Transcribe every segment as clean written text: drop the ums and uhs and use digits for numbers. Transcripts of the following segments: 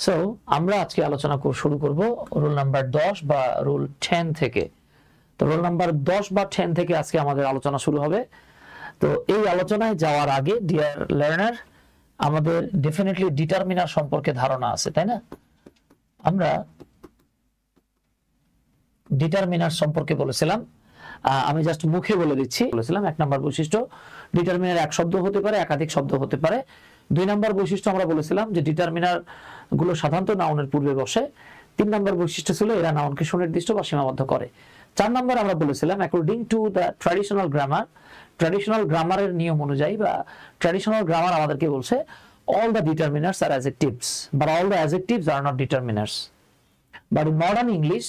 So আমরা আজকে আলোচনা শুরু করব রুল নাম্বার 10 বা রুল 10 থেকে। তো রুল নাম্বার 10 বা 10 থেকে আজকে আমাদের আলোচনা শুরু হবে। তো এই আলোচনায় যাওয়ার আগে ডিয়ার লার্নার, আমাদের ডেফিনেটলি ডিটারমিনার সম্পর্কে ধারণা আছে, তাই না? আমরা ডিটারমিনার সম্পর্কে বলেছিলাম, আমি জাস্ট মুখে বলে দিচ্ছি। বলেছিলাম 1 নম্বর বৈশিষ্ট্য, ডিটারমিনার এক শব্দ হতে পারে, একাধিক শব্দ হতে পারে। 2 নম্বর বৈশিষ্ট্য আমরা বলেছিলাম যে ডিটারমিনার গুলো সাধারণত নাউনের পূর্বে বসে। 3 নম্বর বৈশিষ্ট্য ছিল এরা নাউনকে সুনির্দিষ্ট বা সীমাবদ্ধ করে। 4 নম্বর আমরা বলেছিলাম according to the traditional grammar, traditional গ্রামারের নিয়ম অনুযায়ী বা ট্র্যাডিশনাল গ্রামার আমাদেরকে বলছে all the determiners are adjectives but all the adjectives are not determiners. But in modern English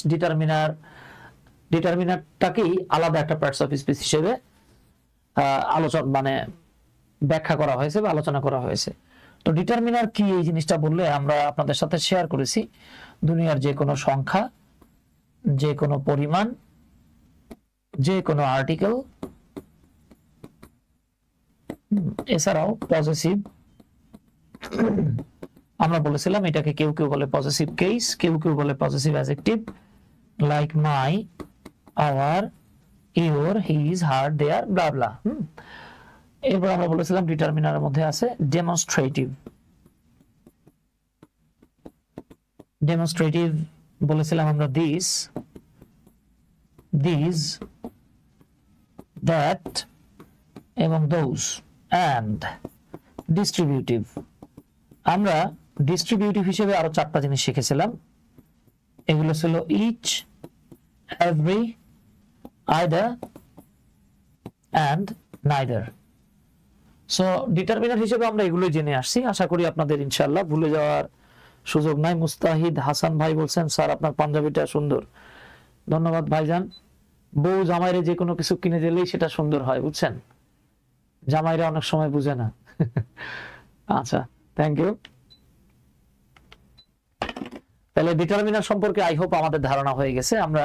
ডিটারমিনারটাকেই আলাদা একটা পার্টস অফ স্পিচ হিসেবে আলোচনা মানে ব্যাখ্যা করা হয়েছে বা আলোচনা করা হয়েছে। তো ডিটারমিনার কি এই জিনিসটা বললে আমরা আপনাদের সাথে শেয়ার করেছি দুনিয়ার যে কোনো সংখ্যা, যে কোনো পরিমাণ, যে কোনো আর্টিকেল, এছাড়াও পজেসিভ। আমরা বলেছিলাম এটাকে কেউ কেউ বলে পজেসিভ কেস, কেউ কেউ বলে possessive adjective, like my, our, your, his, her, their, blah blah. এরপর আমরা বলেছিলাম ডিটারমিনারের মধ্যে আছে ডেমনস্ট্রেটিভ। ডেমনস্ট্রেটিভ বলেছিলাম আমরা দিস, দ্যাট এবং দোজ। অ্যান্ড ডিস্ট্রিবিউটিভ, আমরা ডিস্ট্রিবিউটিভ হিসেবে আরো 4টা জিনিস শিখেছিলাম। এগুলো ছিল each, every, either and neither. So determiner হিসেবে আমরা এগুলোই জেনে আসছি। আশা করি আপনাদের ইনশাআল্লাহ ভুলে যাওয়ার সুযোগ নাই। মুস্তাহিদ হাসান ভাই বলছেন স্যার আপনার পাঞ্জাবিটা সুন্দর। ধন্যবাদ ভাইজান। বউ জামাইরে যে কোনো কিছু কিনে দিলেই সেটা সুন্দর হয়, বুঝছেন? জামাইরা অনেক সময় বুঝে না। আচ্ছা, থ্যাংক ইউ। তাহলে ডিটারমিনার সম্পর্কে আই হোপ আমাদের ধারণা হয়ে গেছে। আমরা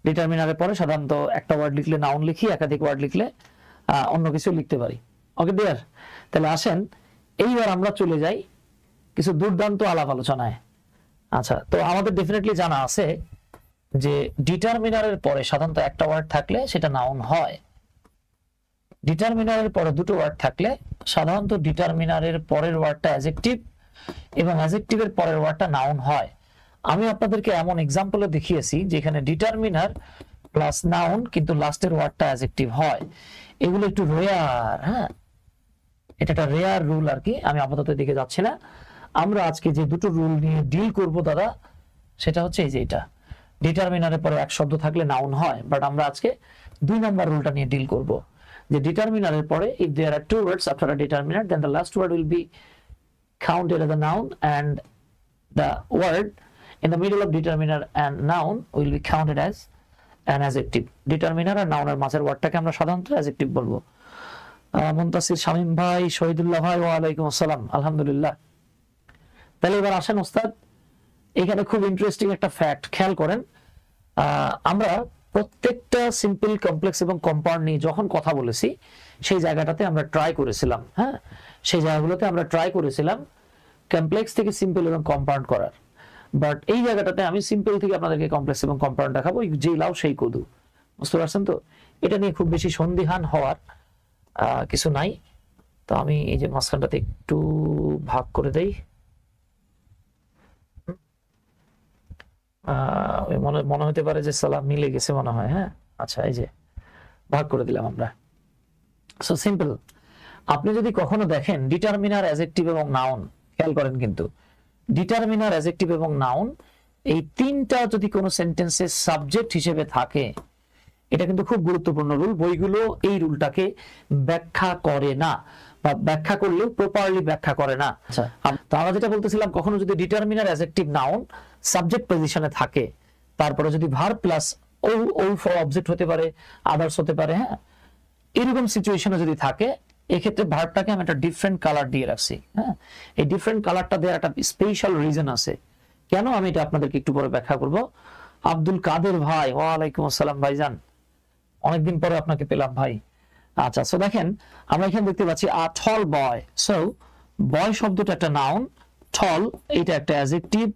ডিটারমিনারের পরে সাধারণত একটা ওয়ার্ড লিখলে নাউন লিখি, একাধিক ওয়ার্ড লিখলে অন্য কিছু লিখতে পারি। ওকে ডিয়ার, তাহলে আসেন এইবার আমরা চলে যাই কিছু দুর্দান্ত আলাপ আলোচনায়। আচ্ছা, তো আমাদের ডেফিনেটলি জানা আছে যে ডিটারমিনারের পরে সাধারণত একটা ওয়ার্ড থাকলে সেটা নাউন হয়। ডিটারমিনারের পরে 2টো ওয়ার্ড থাকলে সাধারণত ডিটারমিনারের পরের ওয়ার্ডটা অ্যাডজেক্টিভ এবং অ্যাডজেক্টিভের পরের ওয়ার্ডটা নাউন হয়। আমি আপনাদেরকে এমন এক্সাম্পলে দেখিয়েছি যেখানে ডিটারমিনার প্লাস নাউন কিন্তু লাস্টের ওয়ার্ডটা অ্যাডজেক্টিভ হয়। এগুলো একটু রেয়ার, হ্যাঁ, এটা একটা রেয়ার রুল আর কি। আমি আপাতত দিকে যাচ্ছি না। আমরা আজকে যে 2টো রুল নিয়ে ডিল করব দাদা, সেটা হচ্ছে এই যে এটা ডিটারমিনারের পরে এক শব্দ থাকলে নাউন হয়, বাট আমরা আজকে 2 নম্বর রুলটা নিয়ে ডিল করব যে ডিটারমিনারের পরে if there are 2 words after a determiner then the last word will be counted as a noun and the word in the middle of determiner and noun will be counted as an adjective. determiner আর নাউনের মাঝের ওয়ার্ডটাকে আমরা সাধারণত adjective বলবো। মুনতাসির শামীম ভাই, শহীদুল্লাহ ভাই, ওয়া আলাইকুম আসসালাম, আলহামদুলিল্লাহ। তাহলে এবার আসেন ওস্তাদ, এখানে খুব ইন্টারেস্টিং একটা ফ্যাক্ট খেয়াল করেন। আমরা প্রত্যেকটা সিম্পল, কমপ্লেক্স এবং কম্পাউন্ড নিয়ে যখন কথা বলেছি সেই জায়গাটাতে আমরা ট্রাই করেছিলাম, হ্যাঁ, সেই জায়গাগুলোতে আমরা ট্রাই করেছিলাম কমপ্লেক্স থেকে সিম্পল এবং কম্পাউন্ড করার। বাট এই জায়গাটাতে আমি সিম্পল থেকে আপনাদেরকে কমপ্লেক্স এবং কম্পাউন্ড দেখাবো, যেই লাউ সেই কদু। বুঝতে পারছেন তো? এটা নিয়ে খুব বেশি সন্দিহান হওয়ার কিছু নাই। তো আমি এই যে মাঝখানটাতে একটু ভাগ করে দেই। মনে হতে পারে যে সালাম মিলে গেছে মনে হয়, হ্যাঁ। আচ্ছা, এই যে ভাগ করে দিলাম আমরা। So simple. আপনি যদি কখনো দেখেন ডিটারমিনার, অ্যাডজেক্টিভ এবং নাউন, খেয়াল করেন কিন্তু ডিটারমিনার, অ্যাডজেক্টিভ এবং নাউন এই 3টা যদি কোনো সেন্টেন্সে সাবজেক্ট হিসেবে থাকে, এটা কিন্তু খুব গুরুত্বপূর্ণ রুল। বইগুলো এই রুলটাকে ব্যাখ্যা করে না, বা ব্যাখ্যা করলেও প্রপারলি ব্যাখ্যা করে না। আচ্ছা, তো আমরা যেটা বলতেছিলাম, কখনো যদি ডিটারমিনার, অ্যাডজেক্টিভ, নাউন সাবজেক্ট পজিশনে থাকে, তারপরে যদি ভার্ব প্লাস ও ফর অবজেক্ট হতে পারে, আদার্স হতে পারে, হ্যাঁ, এরকম সিচুয়েশনে যদি থাকে, এক্ষেত্রে ভার্বটাকে আমি একটা ডিফারেন্ট কালার দিয়ে রাখছি, হ্যাঁ। এই ডিফারেন্ট কালারটা দেওয়ার একটা স্পেশাল রিজন আছে। কেন, আমি এটা আপনাদেরকে একটু পরে ব্যাখ্যা করব। আব্দুল কাদের ভাই, ওয়া আলাইকুম আসসালাম ভাইজান, অনেকদিন পরে আপনাকে পেলাম ভাই। আচ্ছা, সো দেখেন আমরা এখানে দেখতে পাচ্ছি আ টল বয়। সো বয় শব্দটা একটা নাউন, tall এটা একটা অ্যাডজেক্টিভ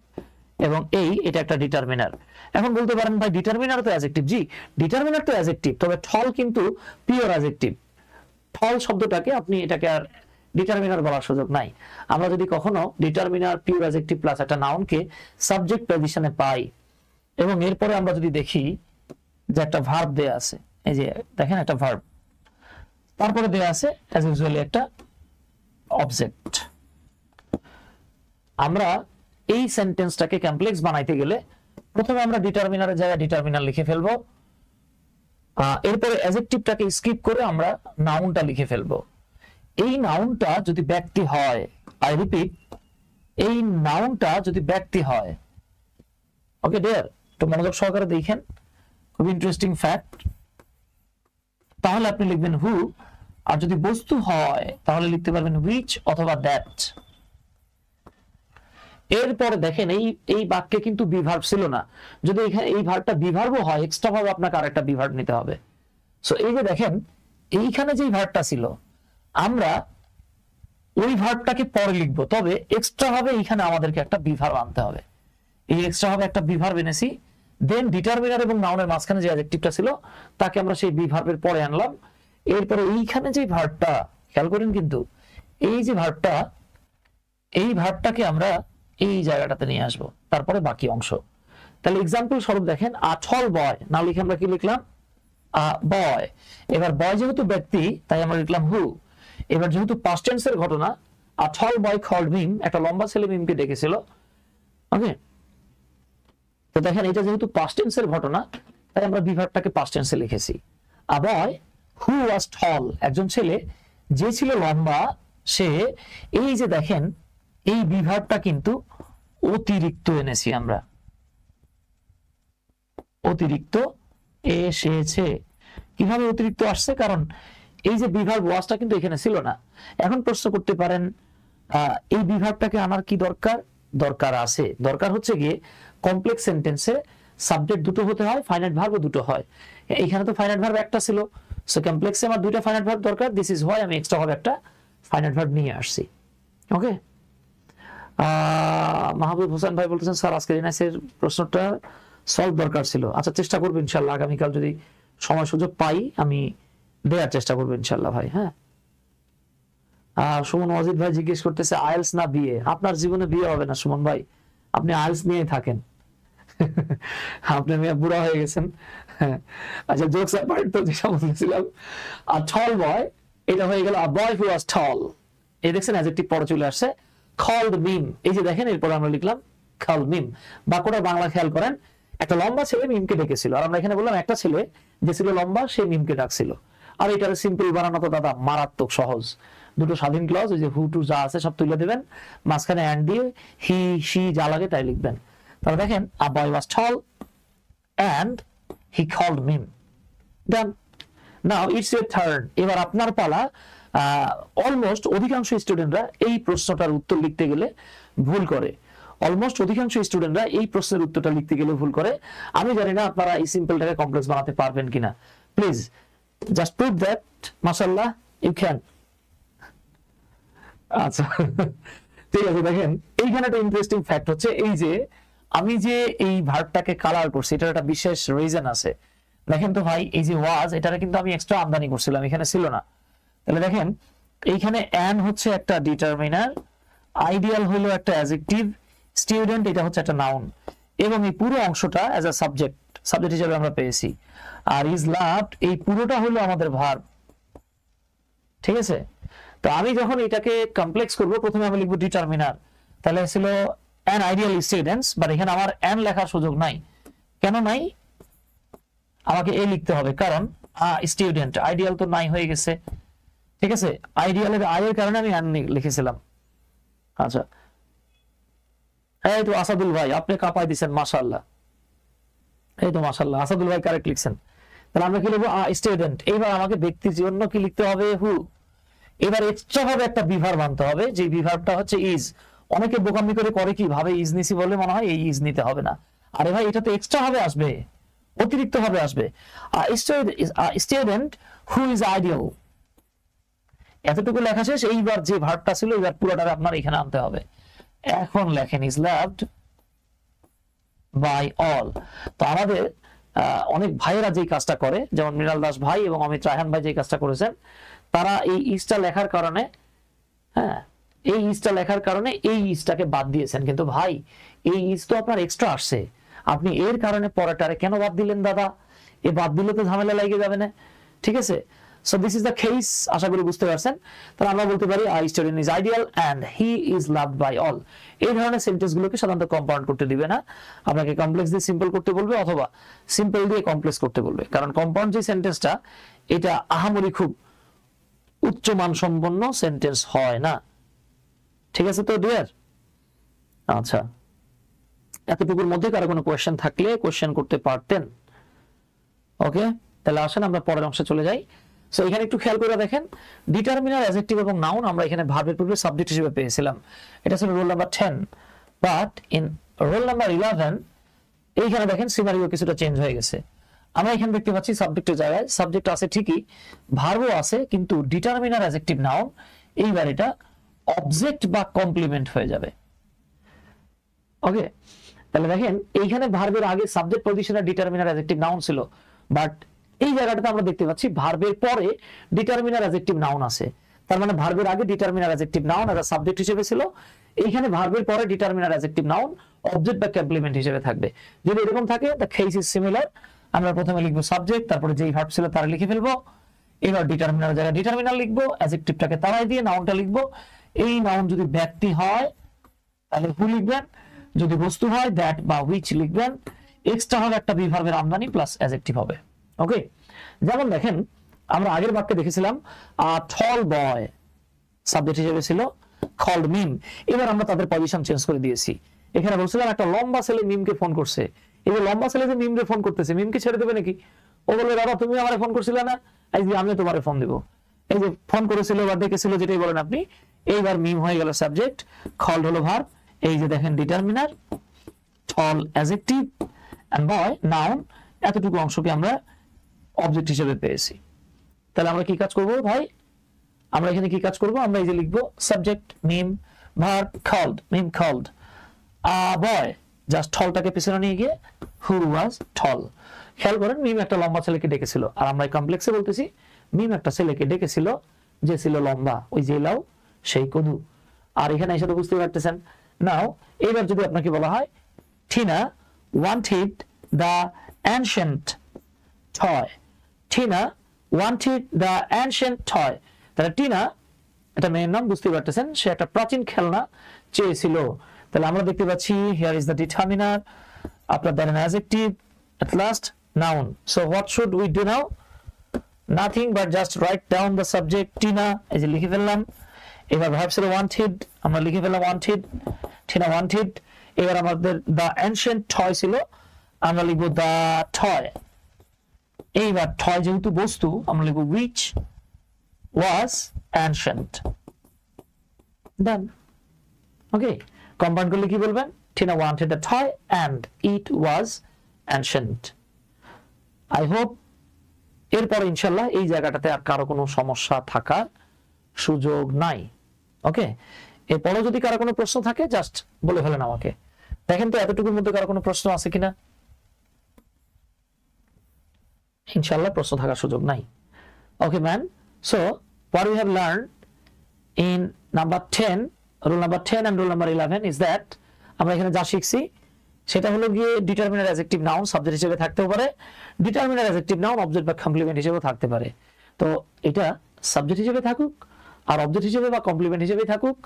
এবং এটা একটা ডিটারমিনার। এখন বলতে পারেন ভাই ডিটারমিনার তো অ্যাডজেক্টিভ। জি, ডিটারমিনার তো অ্যাডজেক্টিভ, তবে tall কিন্তু পিওর অ্যাডজেক্টিভ। tall শব্দটাকে আপনি এটাকে আর ডিটারমিনার বলার সুযোগ নাই। আমরা যদি কখনো ডিটারমিনার পিওর অ্যাডজেক্টিভ প্লাস একটা নাউনকে সাবজেক্ট পজিশনে পাই এবং এরপরে আমরা যদি দেখি যে একটা ভার্ব দেয়া আছে, এই যে দেখেন একটা ভার্ব, তারপরে দেয়া আছে অ্যাজ ইউজুয়ালি একটা অবজেক্ট। আমরা এই সেন্টেন্সটাকে কমপ্লেক্স বানাইতে গেলে প্রথমে আমরা ডিটারমিনারের জায়গায় ডিটারমিনার লিখে ফেলবো, এরপরে অ্যাডজেক্টিভটাকে স্কিপ করে আমরা নাউনটা লিখে ফেলবো। এই নাউনটা যদি ব্যক্তি হয়, আই রিপিট, এই নাউনটা যদি ব্যক্তি হয়, ওকে ডিয়ার, তো মনোযোগ সহকারে দেখেন, খুব ইন্টারেস্টিং ফ্যাক্ট। তাহলে আপনি লিখবেন হু, আর যদি বস্তু হয় তাহলে লিখতে পারবেন হুইচ অথবা দ্যাট। এরপরে দেখেন এই বাক্যে কিন্তু বিভার্ব ছিল না। যদি এখানে এই ভার্বটা বিভার্বও হয়, এক্সট্রা ভাবে আপনাকে আরেকটা বিভার্ব নিতে হবে। সো এই যে দেখেন এইখানে যে ভার্বটা ছিল, আমরা ওই ভার্বটাকে পরে লিখবো, তবে এক্সট্রা ভাবে এইখানে আমাদেরকে একটা বিভার্ব আনতে হবে। এই এক্সট্রা ভাবে একটা বিভার্ব এনেছি, দেন ডিটারমিনার এবং নাউনের মাঝখানে যে অ্যাডজেক্টিভটা ছিল তাকে আমরা সেই বিভার্বের পরে আনলাম। এরপরে এইখানে যে ভার্বটা, খেয়াল করেন কিন্তু এই যে ভার্বটা, এই ভার্বটাকে আমরা এই জায়গাটাতে নিয়ে আসবো, তারপরে বাকি অংশ। তাহলে এক্সাম্পল স্বরূপ দেখেন, আ টল বয়, না লিখে আমরা কি লিখলাম আ বয়। এবার বয় যেহেতু ব্যক্তি তাই আমরা লিখলাম হু। এবার যেহেতু পাস্ট টেন্সের ঘটনা, আ টল বয় কল্ড মিম, একটা লম্বা ছেলে মিমকে ডেকেছিল। ওকে, তো দেখেন এটা যেহেতু পাস্ট টেন্সের ঘটনা তাই আমরা বিভার্বটাকে পাস্ট টেন্সে লিখেছি। আ বয় হু ওয়াজ টল, একজন ছেলে যে ছিল লম্বা, সে, এই যে দেখেন এই বিভার্বটা কিন্তু অতিরিক্ত এনেছি আমরা, অতিরিক্ত এসেছে। কিভাবে অতিরিক্ত আসছে? কারণ এই যে বিভার্ব ওয়াজটা কিন্তু এখানে ছিল না। এখন প্রশ্ন করতে পারেন এই বিভার্বটাকে আনার কি দরকার? দরকার আছে। দরকার হচ্ছে গিয়ে কমপ্লেক্স সেন্টেন্সে সাবজেক্ট দুটো হতে হয়, ফাইনাইট ভার্বও দুটো হয়। এখানে তো ফাইনাইট ভার্ব একটা ছিল, সো কমপ্লেক্সে আমার দুইটা ফাইনাইট ভার্ব দরকার। দিস ইজ হোয়াই আমি এক্সট্রা ভাবে একটা ফাইনাইট ভার্ব নিয়ে আসছি। ওকে, মাহবুব হোসেন ভাই বলতেছেন স্যার আজকে এনআইসির প্রশ্নটা সলভ দরকার ছিল। আচ্ছা, চেষ্টা করবো ইনশাল্লাহ, আগামীকাল যদি সময় সুযোগ পাই আমি দেওয়ার চেষ্টা করবো ইনশাল্লাহ ভাই। হ্যাঁ, সুমন ওয়াজিদ ভাই জিজ্ঞেস করতেছে আইএলস না বিয়ে? আপনার জীবনে বিয়ে হবে না সুমন ভাই, আপনি আইএলস নিয়ে থাকেন। আপনি মেয়ে বুড়া হয়ে গেছেন। আচ্ছা, জোকস অ্যাপার্ট, তো যেটা বলছিলাম, আর টল বয় এটা হয়ে গেল আ বয় হু ওয়াজ টল। এই দেখছেন অ্যাডজেক্টিভ পরে চলে আসছে, called meme। এই যে দেখেন এরপর আমরা লিখলাম called meme। বাক্যটা বাংলা খেয়াল করেন, একটা লম্বা ছেলে মিমকে ডেকেছিল, আর আমরা এখানে বললাম একটা ছেলে যে ছিল লম্বা সে মিমকে ডাকছিল। আর এটার সিম্পল বানানো তো দাদা মারাত্মক সহজ। দুটো স্বাধীন ক্লজ, ওই যে হু টু যা আছে সব তুলে দেবেন, মাঝখানে অ্যান্ড দিয়ে হি শি যা লাগে তাই লিখবেন। তাহলে দেখেন আ বয় ওয়াজ টল and he called meme. Done. Now it's your turn. এবার আপনার পালা। অলমোস্ট অধিকাংশ স্টুডেন্টরা এই প্রশ্নটার উত্তর লিখতে গেলে ভুল করে। অলমোস্ট অধিকাংশ স্টুডেন্টরা এই প্রশ্নের উত্তরটা লিখতে গেলে ভুল করে। আমি জানি না আপনারা এই সিম্পলটাকে কমপ্লেক্স বানাতে পারবেন কিনা। প্লিজ জাস্ট প্রুভ দ্যাট মাশাআল্লাহ ইউ ক্যান। আচ্ছা, ঠিক আছে। দেখেন এইখানে একটা ইন্টারেস্টিং ফ্যাক্ট হচ্ছে, এই যে আমি যে এই ভার্বটাকে কালার করছি এটার একটা বিশেষ রিজন আছে। দেখেন তো ভাই, এই যে ওয়াজ এটারে কিন্তু আমি এক্সট্রা আমদানি করছিলাম, এখানে ছিল না। তাহলে দেখেন এইখানে অ্যান হচ্ছে একটা ডিটারমিনার, আইডিয়াল হলো একটা অ্যাডজেক্টিভ, স্টুডেন্ট এটা হচ্ছে একটা নাউন, এবং এই পুরো অংশটা অ্যাজ আ সাবজেক্ট হিসেবে আমরা পেয়েছি। আর ইজ লাভড এই পুরোটা হলো আমাদের ভার্ব। ঠিক আছে, তো আমি যখন এটাকে কমপ্লেক্স করব প্রথমে আমি লিখবো ডিটারমিনার। তাহলে ছিল অ্যান আইডিয়াল স্টুডেন্টস, বাট এখানে আমার অ্যান লেখার সুযোগ নাই। কেন নাই? আমাকে এ লিখতে হবে, কারণ স্টুডেন্ট আইডিয়াল তো নাই হয়ে গেছে। ঠিক আছে, আইডিয়ালের আয়ের কারণে আমি অ্যান লিখেছিলাম। আচ্ছা, এই তো আসাদুল ভাই আপনি কাঁপাই দিচ্ছেন, মাশাআল্লাহ। এই তো মাশাআল্লাহ, আসাদুল ভাই কারেক্ট লিখছেন। তাহলে আমরা কি লিখবো? স্টুডেন্ট। এইবার আমাকে ব্যক্তির জন্য কি লিখতে হবে? হু। এবার এক্সট্রা ভাবে একটা বিভার্ব আনতে হবে, যে বিভার্বটা হচ্ছে ইজ। অনেকে বোকামি করে কি ভাবে ইজ নিছি বলে মনে হয় এই ইজ নিতে হবে না। আরে ভাই, এটা তো এক্সট্রা ভাবে আসবে, অতিরিক্ত ভাবে আসবে। স্টুডেন্ট হু ইজ আইডিয়াল, এতটুকু লেখা শেষ। এইবার যে ভার্বটা ছিল এবার পুরোটা আপনার এখানে আনতে হবে। এখন লেখেন ইজ লাভড বাই অল। তো আমাদের অনেক ভাইয়েরা যে কাজটা করে, যেমন মৃণাল দাস ভাই এবং অমিত রায়হান ভাই যে কাজটা করেছেন, তারা এই ইজটা লেখার কারণে, হ্যাঁ, এই ইজটা লেখার কারণে এই ইজটাকে বাদ দিয়েছেন। কিন্তু ভাই এই ইজ তো আপনার এক্সট্রা আসছে, আপনি এর কারণে পরেরটারে কেন বাদ দিলেন দাদা? এ বাদ দিলে তো ঝামেলা লাগে যাবে না, ঠিক আছে? So this is the case, আশা করি বুঝতে পারছেন। তাহলে আমরা বলতে পারি I student is ideal and he is loved by all. এই ধরনের সেন্টেন্স গুলোকে সাধারণত কম্পাউন্ড করতে দিবে না, আপনাকে কমপ্লেক্স দিয়ে সিম্পল করতে বলবে অথবা সিম্পল দিয়ে কমপ্লেক্স করতে বলবে। কারণ কম্পাউন্ড যে সেন্টেন্সটা, এটা আহামরি খুব উচ্চ মানসম্পন্ন সেন্টেন্স হয় না, ঠিক আছে তো ডিয়ার? আচ্ছা, এতটুকুর মধ্যে কারো কোনো কোয়েশ্চেন থাকলে কোয়েশ্চেন করতে পারতেন। ওকে, তাহলে আসেন আমরা পরের অংশে চলে যাই। সো এখানে একটু খেয়াল করে দেখেন, ডিটারমিনার, অ্যাডজেক্টিভ এবং নাউন আমরা এখানে ভার্বের পূর্বে সাবজেক্ট হিসেবে পেয়েছিলাম। এটা ছিল roll number 10, but in roll number 11 এইখানে দেখেন সিনারিও কিছুটা চেঞ্জ হয়ে গেছে। আমরা এখানে দেখতে পাচ্ছি সাবজেক্টের জায়গায় সাবজেক্ট আছে ঠিকই, ভার্বও আছে, কিন্তু ডিটারমিনার, অ্যাডজেক্টিভ, নাউন এইবার এটা অবজেক্ট বা কমপ্লিমেন্ট হয়ে যাবে। ওকে, তাহলে দেখেন এইখানে ভার্বের আগে সাবজেক্ট পজিশনে ডিটারমিনার, অ্যাডজেক্টিভ, নাউন ছিল, বাট এই জায়গাটাতে আমরা দেখতে পাচ্ছি ভার্বের পরে ডিটারমিনার, অ্যাডজেক্টিভ, নাউন আছে। তার মানে ভার্বের আগে ডিটারমিনার, অ্যাডজেক্টিভ, নাউন আর সাবজেক্ট হিসেবে ছিল, এইখানে ভার্বের পরে ডিটারমিনার, অ্যাডজেক্টিভ, নাউন অবজেক্ট বা কমপ্লিমেন্ট হিসেবে থাকবে। যদি এরকম থাকে দ্য কেস ইজ সিমিলার, আমরা প্রথমে লিখবো সাবজেক্ট, তারপরে যেই ভার্ব ছিল তার লিখে ফেলবো, এবার ডিটারমিনার জায়গায় ডিটারমিনার লিখবো, অ্যাডজেক্টিভটাকে তাড়াই দিয়ে নাউনটা লিখবো। এই নাউন যদি ব্যক্তি হয় তাহলে হু লিখবেন, যদি বস্তু হয় দ্যাট বা হুইচ লিখবেন, এক্সট্রা হবে একটা বি ভার্বের আমদানি প্লাস অ্যাডজেক্টিভ হবে। ওকে, যেমন দেখেন আমরা আগের বাক্যে দেখেছিলাম টল বয় সাবজেক্ট হিসেবে ছিল, কল্ড মিম। এবার আমরা তাদের পজিশন চেঞ্জ করে দিয়েছি। এখানে বলছিলাম একটা লম্বা ছেলে মিমকে ফোন করছে, এই যে লম্বা ছেলে যে মিমকে ফোন করতেছে, মিমকে ছেড়ে দেবে নাকি? ও বলবে দাদা তুমি আমারে ফোন করছিলে না, এই যে আমিও তোমারে ফোন দিব। এই যে ফোন করেছিল বা ডেকেছিল যেটাই বলেন আপনি, এইবার মিম হয়ে গেল সাবজেক্ট, কল্ড হলো ভার্ব, এই যে দেখেন determiner, tall adjective and boy noun. এতটুকু অংশকে আমরা অবজেক্ট হিসেবে পেয়েছি। তাহলে আমরা কি কাজ করব ভাই? আমরা এখানে কি কাজ করব? আমরা এই যে লিখবো সাবজেক্ট মিম, ভার্ব কল্ড, মিম কল্ড বয়, জাস্ট টলটাকে পিছনে নিয়ে গিয়ে হু ওয়াজ টল। খেয়াল করেন মিম একটা লম্বা ছেলেকে ডেকেছিল, আর আমরা কমপ্লেক্সে বলতেছি মিম একটা ছেলেকে ডেকেছিল যে ছিল লম্বা, ওই যে লাউ সেই কদু। আর এখানে এসে তো বুঝতে পারতেছেন। নাও এবার যদি আপনাকে বলা হয় Tina wanted the ancient toy, Tina wanted the ancient toy, তাহলে টিনা এটা মেয়ের নাম, বুঝতে পারতেছেন সে একটা প্রাচীন খেলনা চেয়েছিল। তাহলে আমরা দেখতে পাচ্ছি here is the determiner, after that an adjective, at last noun. So what should we do now? Nothing but just write down the subject Tina, এই যে লিখে ফেললাম। এবার ভার্ব ছিল wanted, আমরা লিখে ফেললাম wanted, টিনা wanted। এবার আমাদের the ancient toy ছিল, আমরা লিখবো the toy। এইবার toy যেহেতু বস্তু, আমরা লিখবো which was ancient। Done. Okay, compound করলে কি বলবেন? Tina wanted a toy and it was ancient. I hope এরপরে ইনশাআল্লাহ এই জায়গাটাতে আর কারো কোনো সমস্যা থাকার সুযোগ নাই। ওকে, এরপরও যদি কারো কোনো প্রশ্ন থাকে জাস্ট বলে ফেলেন আমাকে। দেখেন তো এতটুকুর মধ্যে কারো কোনো প্রশ্ন আছে কিনা? ইনশাআল্লাহ প্রশ্ন থাকার সুযোগ নাই। Okay man, so what we have learned in number 10, rule number 10 and rule number 11 is that আমরা এখানে যা শিখছি সেটা হলো গিয়ে ডিটারমিনার, অ্যাডজেক্টিভ, নাউন সাবজেক্ট হিসেবে থাকতে পারে, ডিটারমিনার, অ্যাডজেক্টিভ, নাউন অবজেক্ট বা কমপ্লিমেন্ট হিসেবে থাকতে পারে। তো এটা সাবজেক্ট হিসেবে থাকুক আর অবজেক্ট হিসেবে বা কমপ্লিমেন্ট হিসেবে থাকুক,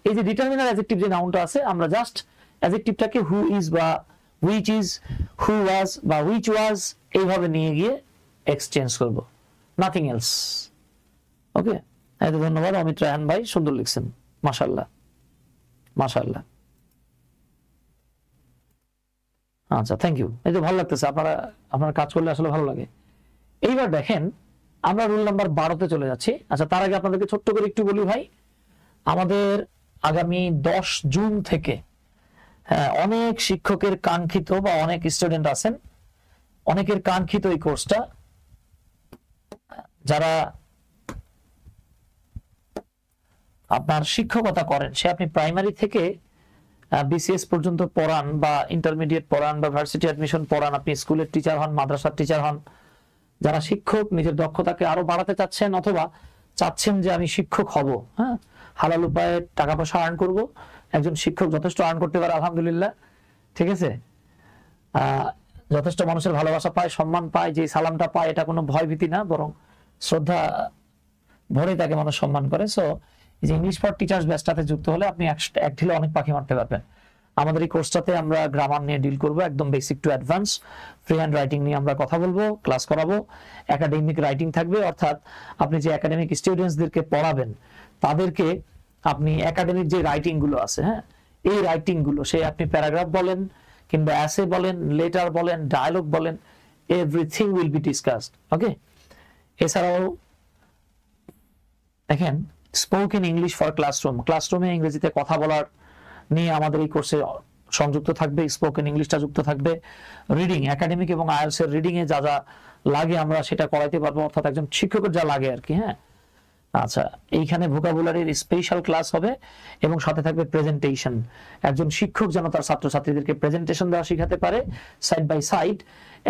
এই যে ডিটারমিনার, অ্যাডজেক্টিভ যে নাউনটা আছে, আমরা জাস্ট অ্যাডজেক্টিভটাকে হু ইজ বা হুইচ ইজ, হু ওয়াজ বা হুইচ ওয়াজ এইভাবে নিয়ে গিয়ে এক্সচেঞ্জ করব, নাথিং এলস। ওকে, এত ধন্যবাদ অমিত রায়হান ভাই, সুন্দর লিখছেন, মাশাআল্লাহ মাশাআল্লাহ। আচ্ছা, থ্যাংক ইউ। এই তো ভালো লাগতেছে, আপনারা কাজ করলে আসলে ভালো লাগে। এইবার দেখেন আমরা রুল নাম্বার 12তে চলে যাচ্ছি। আচ্ছা, তার আগে আপনাদেরকে ছোট্ট করে একটু বলি ভাই, আমাদের আগামী 10 জুন থেকে অনেক শিক্ষকের কাঙ্ক্ষিত বা অনেক স্টুডেন্ট আছেন, অনেকের কাঙ্ক্ষিত এই কোর্সটা, যারা আপনার শিক্ষকতা করেন, সে আপনি প্রাইমারি থেকে বিসিএস পর্যন্ত পড়ান বা ইন্টারমিডিয়েট পড়ান বা ভার্সিটি অ্যাডমিশন পড়ান, আপনি স্কুলের টিচার হন, মাদ্রাসার টিচার হন, যারা শিক্ষক নিজের দক্ষতাকে আরো বাড়াতে চাচ্ছেন অথবা চাচ্ছেন যে আমি শিক্ষক হব, হ্যাঁ, হালাল উপায়ে টাকা পয়সা আর্ন করব, একজন শিক্ষক যথেষ্ট আর্ন করতে পারে আলহামদুলিল্লাহ, ঠিক আছে, যথেষ্ট মানুষের ভালোবাসা পায়, সম্মান পায়, যে সালামটা পায় এটা কোনো ভয় ভীতি না, বরং শ্রদ্ধা ভরে তাকে মানুষ সম্মান করে। সো এই যে ইংলিশ ফর টিচার্স ব্যাচটাতে যুক্ত হলে আপনি এক ঢিলে অনেক পাখি মারতে পারবেন। আমাদের এই কোর্সটাতে আমরা গ্রামার নিয়ে ডিল করব, একদম basic to advance. Free hand writing নিয়ে আমরা কথা বলবো, ক্লাস করাবো। একাডেমিক রাইটিং থাকবে, অর্থাৎ আপনি যে একাডেমিক স্টুডেন্টসদেরকে পড়াবেন তাদেরকে আপনি একাডেমিক যে রাইটিং গুলো আছে, হ্যাঁ, এই রাইটিং গুলো, সে আপনি প্যারাগ্রাফ বলেন কিংবা অ্যাসে বলেন, লেটার বলেন, ডায়ালগ বলেন, এভরিথিং উইল বি ডিসকাসড। ওকে, এছাড়াও দেখেন স্পোকেন ইংলিশ ফর ক্লাসরুম, ক্লাসরুমে ইংরেজিতে কথা বলার নিয়ে আমাদের এই কোর্সে সংযুক্ত থাকবে, স্পোকেন ইংলিশটা যুক্ত থাকবে। রিডিং, একাডেমিক এবং আইএলটিএস এর রিডিং এ যা যা লাগে আমরা সেটা করাইতে পারবো, অর্থাৎ একজন শিক্ষকের যা লাগে আর কি, হ্যাঁ। আচ্ছা, এইখানে ভোকাবুলারির স্পেশাল ক্লাস হবে এবং সাথে থাকবে প্রেজেন্টেশন। একজন শিক্ষক যেন তার ছাত্রছাত্রীদেরকে প্রেজেন্টেশন দেওয়া শিখাতে পারে সাইড বাই সাইড,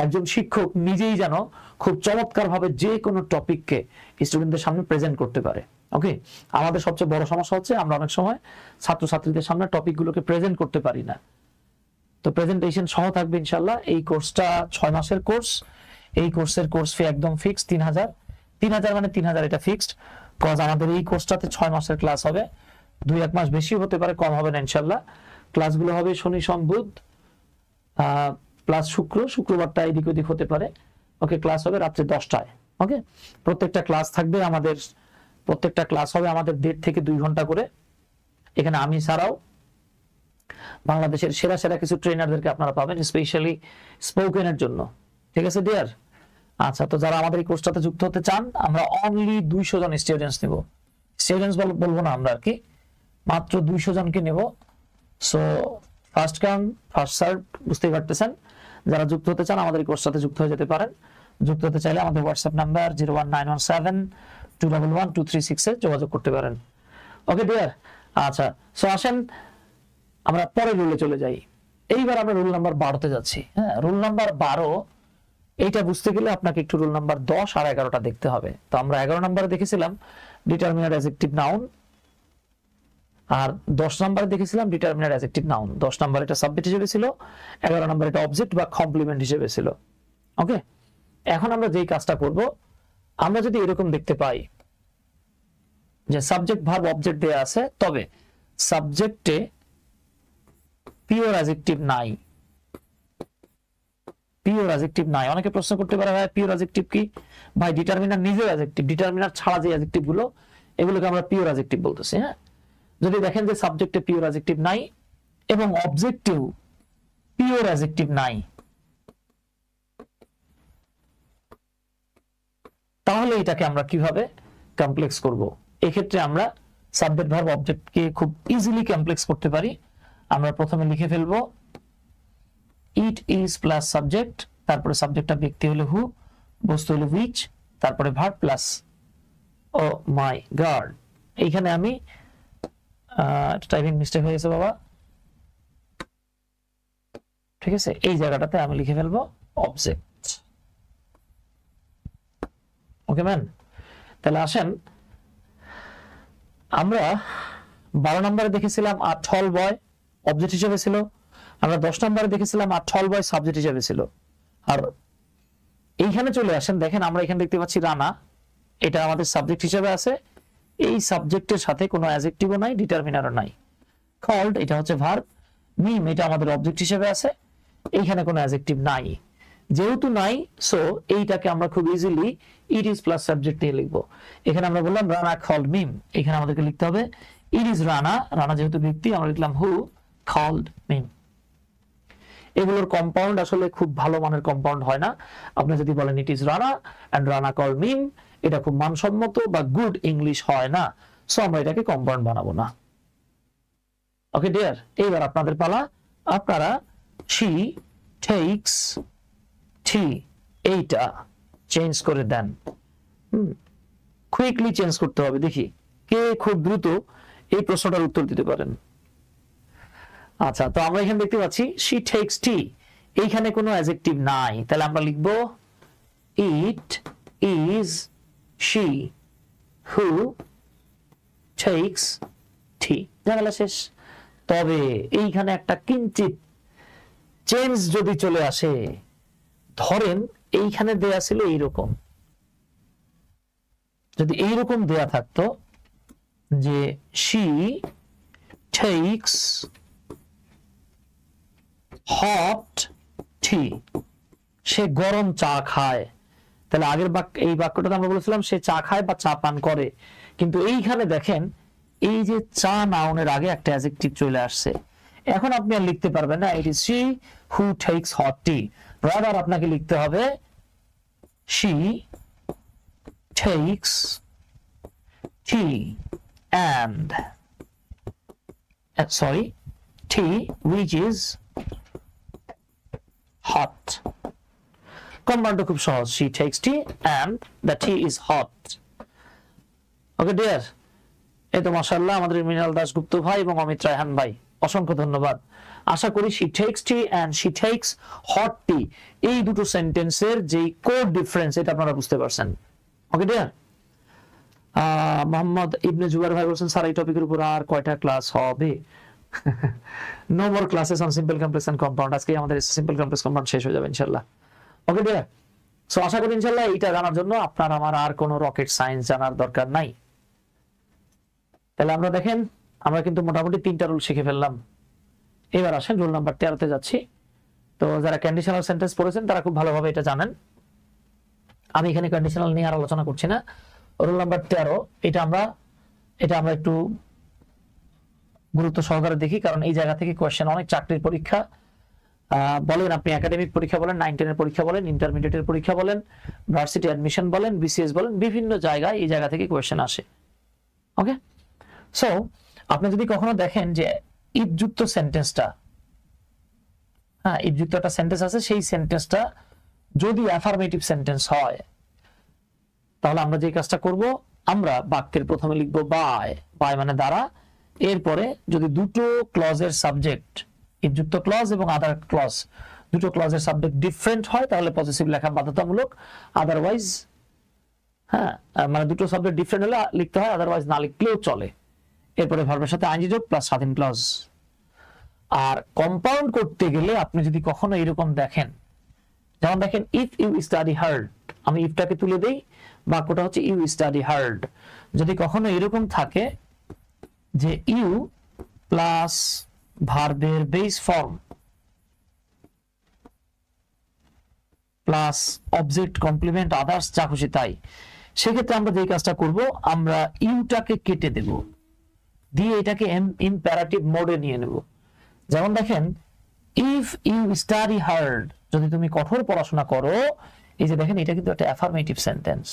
একজন শিক্ষক নিজেই যেন খুব চমৎকার ভাবে যে কোনো টপিককে স্টুডেন্টদের সামনে প্রেজেন্ট করতে পারে। ওকে, আমাদের সবচেয়ে বড় সমস্যা হচ্ছে আমরা অনেক সময় ছাত্রছাত্রীদের সামনে টপিকগুলোকে প্রেজেন্ট করতে পারি না। তো প্রেজেন্টেশন সহ থাকবে ইনশাআল্লাহ। এই কোর্সটা 6 মাসের কোর্স। এই কোর্সের কোর্স ফি একদম ফিক্সড 3000 মানে 3000 এটা ফিক্সড, কজ আমাদের এই কোর্সটাতে 6 মাসের ক্লাস হবে, 2-1 মাস বেশি হতে পারে, কম হবে না ইনশাআল্লাহ। ক্লাসগুলো হবে শনি সোম বুধ প্লাস শুক্রবারটা এদিক ওদিক হতে পারে। ওকে, ক্লাস হবে রাত্রে 10টায়। ওকে, প্রত্যেকটা ক্লাস থাকবে আমাদের, প্রত্যেকটা ক্লাস হবে আমাদের 1.5 থেকে 2 ঘন্টা করে। এখানে আমি ছাড়াও বাংলাদেশের সেরা সেরা কিছু ট্রেনারদেরকে আপনারা পাবেন স্পেশালি স্পোকেনের জন্য, ঠিক আছে ডিয়ার? আচ্ছা, তো যারা আমাদের এই কোর্সটাতে যুক্ত হতে চান, আমরা অনলি 200 জন স্টুডেন্টস নেব। স্টুডেন্টস বলবো না আমরা আর কি, মাত্র 200 জনকে নেব। So first come first serve, বুঝতেই পারতেছেন। যারা যুক্ত হতে চান আমাদের এই কোর্সটাতে যুক্ত হয়ে যেতে পারেন। যুক্ত হতে চাইলে আমাদের হোয়াটসঅ্যাপ নাম্বার 01917212366 এ যোগাযোগ করতে পারেন। Okay dear? আচ্ছা, সো আসেন আমরা পরের রুলে চলে যাই। এইবার আমরা রুল নাম্বার 12তে যাচ্ছি। হ্যাঁ, রুল নাম্বার 12, এইটা বুঝতে গেলে আপনাকে একটু রুল নাম্বার 10 আর 11টা দেখতে হবে। তো আমরা 11 নম্বরে দেখেছিলাম ডিটারমিনার অ্যাডজেক্টিভ নাউন, আর 10 নম্বরে দেখেছিলাম ডিটারমিনার অ্যাডজেক্টিভ নাউন। 10 নম্বরে এটা সাবজেক্ট হিসেবে ছিল, 11 নম্বরে এটা অবজেক্ট বা কমপ্লিমেন্ট হিসেবে ছিল। ওকে, এখন আমরা যেই কাজটা করব, আমরা যদি এরকম দেখতে পাই যে সাবজেক্ট ভার্ব অবজেক্ট দেয়া আছে, তবে সাবজেক্টে পিওর অ্যাডজেক্টিভ নাই, পিওর অ্যাডজেক্টিভ নাই। অনেকে প্রশ্ন করতে পারে ভাই পিওর অ্যাডজেক্টিভ কি? ভাই ডিটারমিনার নিজেও অ্যাডজেক্টিভ, ডিটারমিনার ছাড়া যে অ্যাডজেক্টিভ গুলো এগুলোকে আমরা পিওর অ্যাডজেক্টিভ বলতেছি। হ্যাঁ, যদি দেখেন যে সাবজেক্টে পিওর অ্যাডজেক্টিভ নাই এবং অবজেক্টেও পিওর অ্যাডজেক্টিভ নাই, তাহলে এটাকে আমরা কিভাবে কমপ্লেক্স করব? এক্ষেত্রে আমরা সাবজেক্ট ভার্ব অবজেক্টকে খুব ইজিলি কমপ্লেক্স করতে পারি। আমরা প্রথমে লিখে ফেলবো ইট ইজ প্লাস সাবজেক্ট, তারপরে সাবজেক্টটা ব্যক্তি হলো হু, বস্তু হলো হুইচ, তারপরে ভার্ব প্লাস ও মাই গড। এইখানে আমি টাইপিং মিস্টেক হয়ে গেছে বাবা, ঠিক আছে, এই জায়গাটাতে আমি লিখে ফেলবো অবজেক্ট। ওকে ম্যান? তাহলে আসেন, আমরা 12 নম্বরে দেখেছিলাম আ টল বয় অবজেক্ট হিসেবে ছিল, আমরা 10 নম্বরে দেখেছিলাম আ টল বয় সাবজেক্ট হিসেবে ছিল। আর এইখানে চলে আসেন, দেখেন আমরা এখানে দেখতে পাচ্ছি রানা, এটা আমাদের সাবজেক্ট হিসেবে আছে। এই সাবজেক্টের সাথে কোনো অ্যাডজেক্টিভও নাই, ডিটারমিনারও নাই। কল্ড, এটা হচ্ছে ভার্ব। মিম, এটা আমাদের অবজেক্ট হিসেবে আছে, এইখানে কোনো অ্যাডজেক্টিভ নাই। যেহেতু নাই, সো এইটাকে আমরা খুব easily it is plus subject দিয়ে লিখবো। এখানে আমরা বললাম রানা কল্ড মিম, এখানে আমাদেরকে লিখতে হবে ইট ইজ রানা, রানা যেহেতু ব্যক্তি আমরা লিখলাম হু কল্ড মিম। এগুলোর কম্পাউন্ড আসলে খুব ভালো মানের কম্পাউন্ড হয় না। আপনি যদি বলেন it is Rana and Rana called Mim, এটা খুব মানসম্মত বা গুড ইংলিশ হয় না, সো আমরা এটাকে কম্পাউন্ড বানাবো না। ওকে ডিয়ার, এইবার আপনাদের পালা। আপনারা শি টেকস টি, এইটা চেঞ্জ করে দেন। কুইকলি চেঞ্জ করতে হবে, দেখি কে খুব দ্রুত এই প্রশ্নটার উত্তর দিতে পারেন। আচ্ছা, তো আমরা এখানে দেখতে পাচ্ছি she takes tea, এইখানে কোনো অ্যাডজেক্টিভ নাই, তাহলে আমরা লিখব it is she who takes tea, ঝামেলা শেষ। তবে এইখানে একটা কিঞ্চিত চেঞ্জ যদি চলে আসে, ধরেন এইখানে দেয়া ছিল এইরকম, যদি এইরকম দেয়া থাকতো যে she takes hot tea, সে গরম চা খায়, তাহলে আগের এই বাক্যটাতে আমরা বলেছিলাম সে চা খায় বা চা পান করে, কিন্তু এইখানে দেখেন এই যে চা নাউনের আগে একটা অ্যাডজেক্টিভ চলে আসছে, এখন আপনি আর লিখতে পারবেন না it is she who takes hot tea, rather আপনাকে লিখতে হবে she takes tea and tea which is hot। কমান্ডটা খুব সহজ, she takes tea and the tea is hot। Okay dear, এই তো মাশাআল্লাহ আমাদের মৃণাল দাশগুপ্ত ভাই এবং অমিত রায়হান ভাই, অসংখ্য ধন্যবাদ। আশা করি she takes tea and she takes hot tea এই দুটো সেন্টেন্সের যে কোড ডিফারেন্স এটা আপনারা বুঝতে পারছেন। ওকে ডিয়ার, মোহাম্মদ ইবনে জুবাইর ভাই বলছেন স্যার এই টপিকের উপর আর কয়টা ক্লাস হবে? No more classes on simple complex and compound, আজকে আমাদের সিম্পল কমপ্লেক্স কম্পাউন্ড শেষ হয়ে যাবে ইনশাআল্লাহ। ওকে ডিয়ার, সো আশা করি ইনশাআল্লাহ এটা জানার জন্য আপনার আমার আর কোনো রকেট সায়েন্স জানার দরকার নাই। তাহলে আমরা দেখেন আমরা কিন্তু মোটামুটি 3টা রুল শিখে ফেললাম। এবার আসেন রুল নাম্বার 13 তে যাচ্ছি। তো যারা কন্ডিশনাল সেন্টেন্স পড়েছেন তারা খুব ভালোভাবে এটা জানেন, আমি এখানে কন্ডিশনাল নিয়ে আর আলোচনা করছি না। রুল নাম্বার 13 এটা আমরা একটু গুরুত্ব সহকারে দেখি, কারণ এই জায়গা থেকে কোয়েশ্চেন অনেক চাকরির পরীক্ষা বলেন, আপনি একাডেমিক পরীক্ষা বলেন, 9-10 এর পরীক্ষা বলেন, ইন্টারমিডিয়েটের পরীক্ষা বলেন, ভার্সিটি অ্যাডমিশন বলেন, বিসিএস বলেন, বিভিন্ন জায়গায় এই জায়গা থেকে কোয়েশ্চেন আসে। ওকে, সো আপনি যদি কখনো দেখেন যে ইফ যুক্ত সেন্টেন্সটা, ইফ যুক্ত একটা সেন্টেন্স আছে, সেই সেন্টেন্সটা যদি অ্যাফার্মেটিভ সেন্টেন্স হয় তাহলে আমরা যে কাজটা করব, আমরা বাক্যের প্রথমে লিখব বাই, বাই মানে দ্বারা, এরপরে যদি দুটো ক্লজের সাবজেক্ট, ইফ যুক্ত ক্লজ এবং আদার ক্লজ, দুটো ক্লজের সাবজেক্ট ডিফারেন্ট হয় তাহলে পজিটিভ লেখা বাধ্যতামূলক, আদারওয়াইজ মানে দুটো সাবজেক্ট ডিফারেন্ট হলে লিখতে হয়, আদারওয়াইজ না লিখলেও চলে। এরপরে ভার্বের সাথে আইএনজি যোগ প্লাস স্বাধীন ক্লজ। আর কম্পাউন্ড করতে গেলে আপনি যদি কখনো এরকম দেখেন, যেমন দেখেন ইফ ইউ স্টাডি হার্ড, আমি ইফটাকে তুলে দেই, বাক্যটা হচ্ছে ইউ স্টাডি হার্ড। যদি কখনো এরকম থাকে যে ইউ প্লাস ভার্বের base form plus object complement others যা খুশি তাই, সেক্ষেত্রে আমরা যে কাজটা করব, আমরা ইউটাকে কেটে দেব, দিয়ে এটাকে ইম্পারেটিভ মোডে নিয়ে নেব। যেমন দেখেন ইফ ইউ স্টাডি হার্ড, যদি তুমি কঠোর পড়াশোনা করো, এই যে দেখেন এটা কিন্তু একটা affirmative sentence,